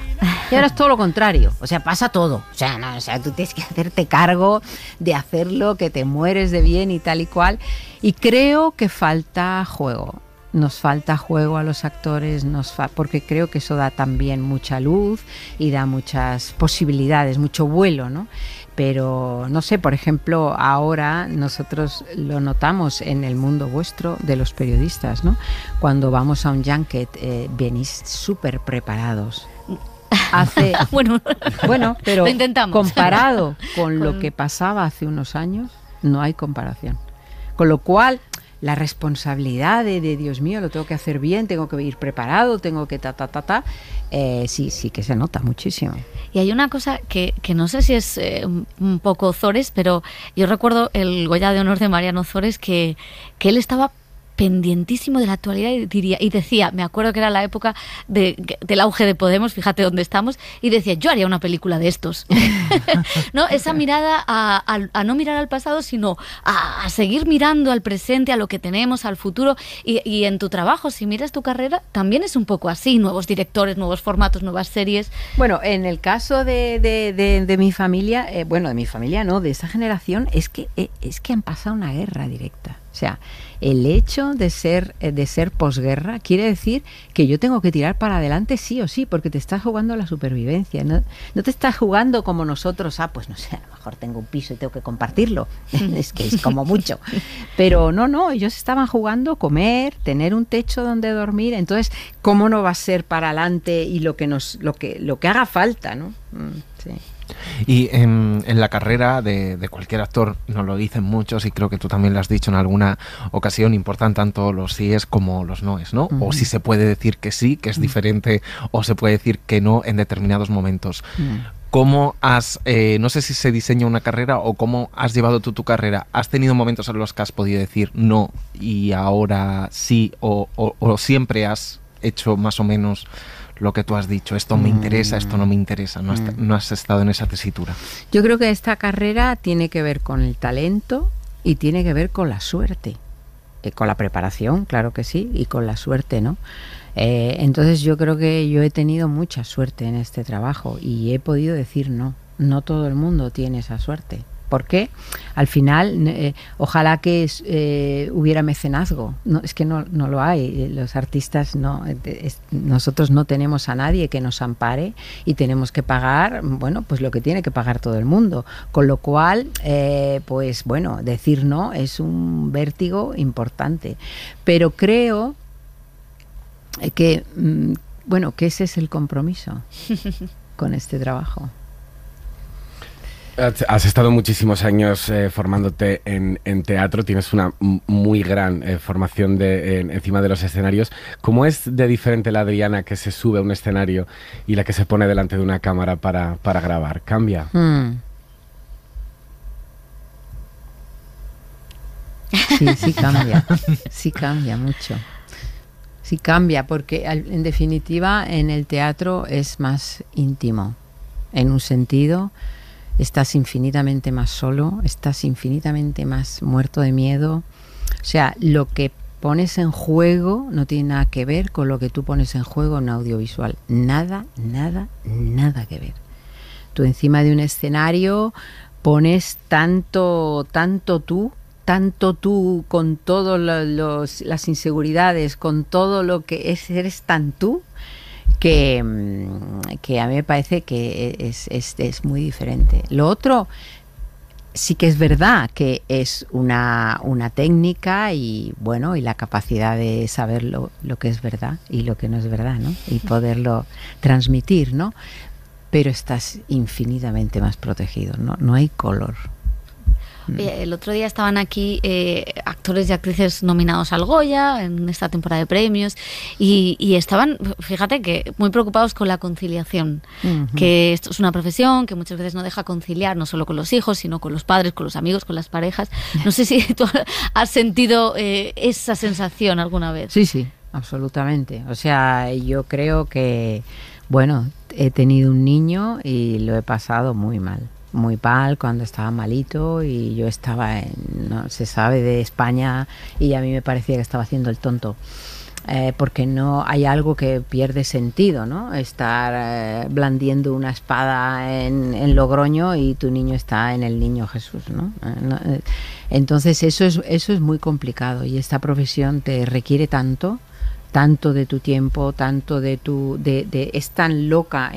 Y ahora es todo lo contrario, o sea, pasa todo. O sea, tú tienes que hacerte cargo de hacerlo, que te mueres de bien y tal y cual. Y creo que falta juego. Nos falta juego a los actores, porque creo que eso da también mucha luz y da muchas posibilidades, mucho vuelo, ¿no? Pero, no sé, por ejemplo, ahora nosotros lo notamos en el mundo vuestro de los periodistas, ¿no? Cuando vamos a un junket, venís súper preparados. Bueno, pero lo intentamos. Comparado con lo que pasaba hace unos años, no hay comparación. Con lo cual, la responsabilidad de Dios mío, lo tengo que hacer bien, tengo que ir preparado, tengo que sí que se nota muchísimo. Y hay una cosa que no sé si es un poco Ozores, pero yo recuerdo el Goya de Honor de Mariano Ozores, que él estaba pendientísimo de la actualidad y decía, me acuerdo que era la época del auge de Podemos, fíjate dónde estamos, y decía, yo haría una película de estos. ¿No? Esa mirada a no mirar al pasado, sino a seguir mirando al presente, a lo que tenemos, al futuro, y en tu trabajo, si miras tu carrera, también es un poco así, nuevos directores, nuevos formatos, nuevas series. Bueno, en el caso de mi familia, de mi familia no, de esa generación, es que han pasado una guerra directa. O sea, el hecho de ser posguerra quiere decir que yo tengo que tirar para adelante sí o sí, porque te estás jugando a la supervivencia, no te estás jugando como nosotros, pues no sé, a lo mejor tengo un piso y tengo que compartirlo, es que es como mucho, pero no, ellos estaban jugando comer, tener un techo donde dormir, entonces, ¿cómo no va a ser para adelante y lo que haga falta, ¿no? Sí. Y en la carrera de cualquier actor, nos lo dicen muchos y creo que tú también lo has dicho en alguna ocasión, importan tanto los síes como los noes, ¿no? O si se puede decir que sí, que es diferente, o se puede decir que no en determinados momentos. ¿Cómo has, no sé si se diseña una carrera o cómo has llevado tú tu carrera? ¿Has tenido momentos en los que has podido decir no y ahora sí, o siempre has hecho más o menos lo que tú has dicho, esto me interesa, esto no me interesa, no has estado en esa tesitura? Yo creo que esta carrera tiene que ver con el talento y tiene que ver con la suerte, con la preparación, claro que sí, y con la suerte, ¿no? Entonces yo creo que yo he tenido mucha suerte en este trabajo y he podido decir no todo el mundo tiene esa suerte, porque al final ojalá que hubiera mecenazgo. No, es que no lo hay. Los artistas nosotros no tenemos a nadie que nos ampare y tenemos que pagar, bueno, pues lo que tiene que pagar todo el mundo. Con lo cual, pues bueno, decir no es un vértigo importante. Pero creo que, bueno, que ese es el compromiso con este trabajo. Has estado muchísimos años formándote en teatro, tienes una muy gran formación encima de los escenarios. ¿Cómo es de diferente la Adriana que se sube a un escenario y la que se pone delante de una cámara para grabar? ¿Cambia? Sí cambia. Sí cambia mucho. Sí cambia porque en definitiva en el teatro es más íntimo. En un sentido, estás infinitamente más solo, estás infinitamente más muerto de miedo. O sea, lo que pones en juego no tiene nada que ver con lo que tú pones en juego en audiovisual. Nada que ver. Tú encima de un escenario pones tanto tú con todas las inseguridades, con todo lo que eres tan tú, que a mí me parece que es muy diferente. Lo otro sí que es verdad que es una técnica y bueno, y la capacidad de saber lo que es verdad y lo que no es verdad, ¿no? Y poderlo transmitir, ¿no? Pero estás infinitamente más protegido, ¿no? Hay color. Oye, el otro día estaban aquí actores y actrices nominados al Goya en esta temporada de premios y estaban, fíjate que muy preocupados con la conciliación, que esto es una profesión que muchas veces no deja conciliar no solo con los hijos, sino con los padres, con los amigos, con las parejas. No sé si tú has sentido esa sensación alguna vez. Sí, absolutamente. O sea, yo creo que, bueno, he tenido un niño y lo he pasado muy mal cuando estaba malito y yo estaba no se sabe de España y a mí me parecía que estaba haciendo el tonto, porque no hay algo que pierde sentido, ¿no? Estar blandiendo una espada en Logroño y tu niño está en el Niño Jesús, ¿no? Entonces eso es muy complicado y esta profesión te requiere tanto de tu tiempo, tanto es tan loca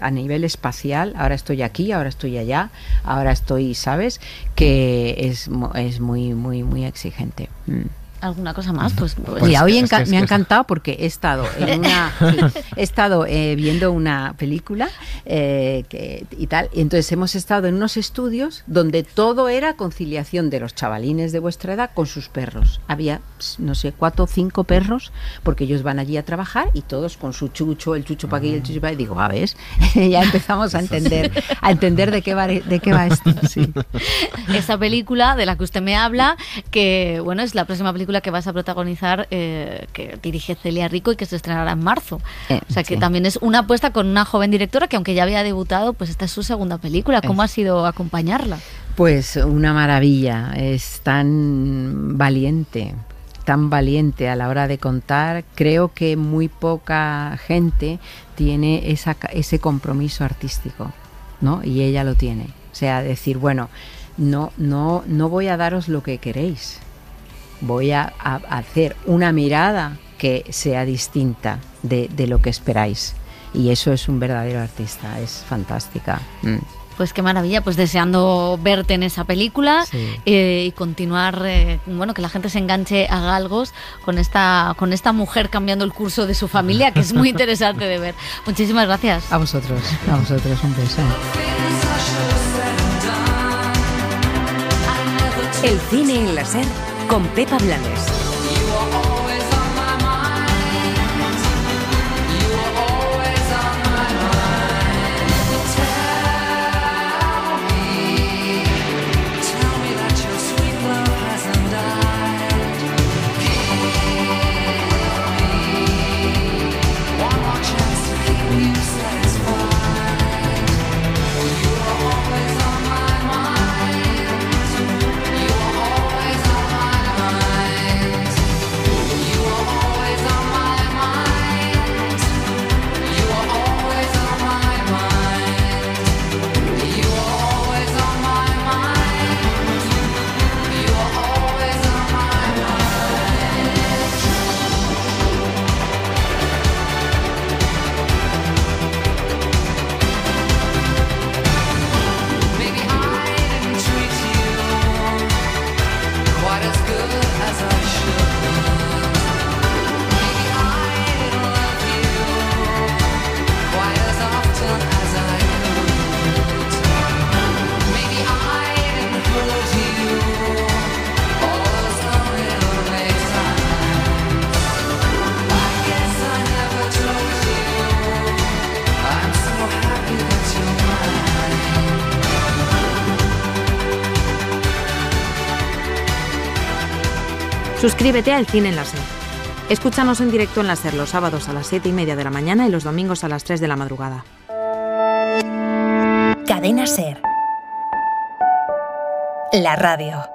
a nivel espacial, ahora estoy aquí, ahora estoy allá, ahora estoy, ¿sabes? Que es muy exigente. ¿Alguna cosa más? Pues mira, hoy me ha encantado porque he estado viendo una película y tal, y entonces hemos estado en unos estudios donde todo era conciliación de los chavalines de vuestra edad con sus perros. Había, no sé, 4 o 5 perros, porque ellos van allí a trabajar y todos con su chucho, el chucho para aquí, el chucho para allá. Digo, ¿ves? Ya empezamos a entender de qué va esto. Sí. Esa película de la que usted me habla, que bueno, es la próxima película que vas a protagonizar, que dirige Celia Rico y que se estrenará en marzo. O sea que también es una apuesta con una joven directora que aunque ya había debutado, pues esta es su segunda película. ¿Cómo ha sido acompañarla? Pues una maravilla, es tan valiente a la hora de contar. Creo que muy poca gente tiene ese compromiso artístico, ¿no? Y ella lo tiene. O sea, decir, bueno, no voy a daros lo que queréis. Voy a hacer una mirada que sea distinta de lo que esperáis. Y eso es un verdadero artista, es fantástica. Pues qué maravilla, pues deseando verte en esa película, sí. Y continuar, bueno, que la gente se enganche a Galgos con esta mujer cambiando el curso de su familia, que es muy interesante de ver. Muchísimas gracias. A vosotros, un beso. El cine en la SER con Pepa Blanes. Suscríbete a El Cine en la SER. Escúchanos en directo en la SER los sábados a las 7:30 de la mañana y los domingos a las 3 de la madrugada. Cadena SER. La radio.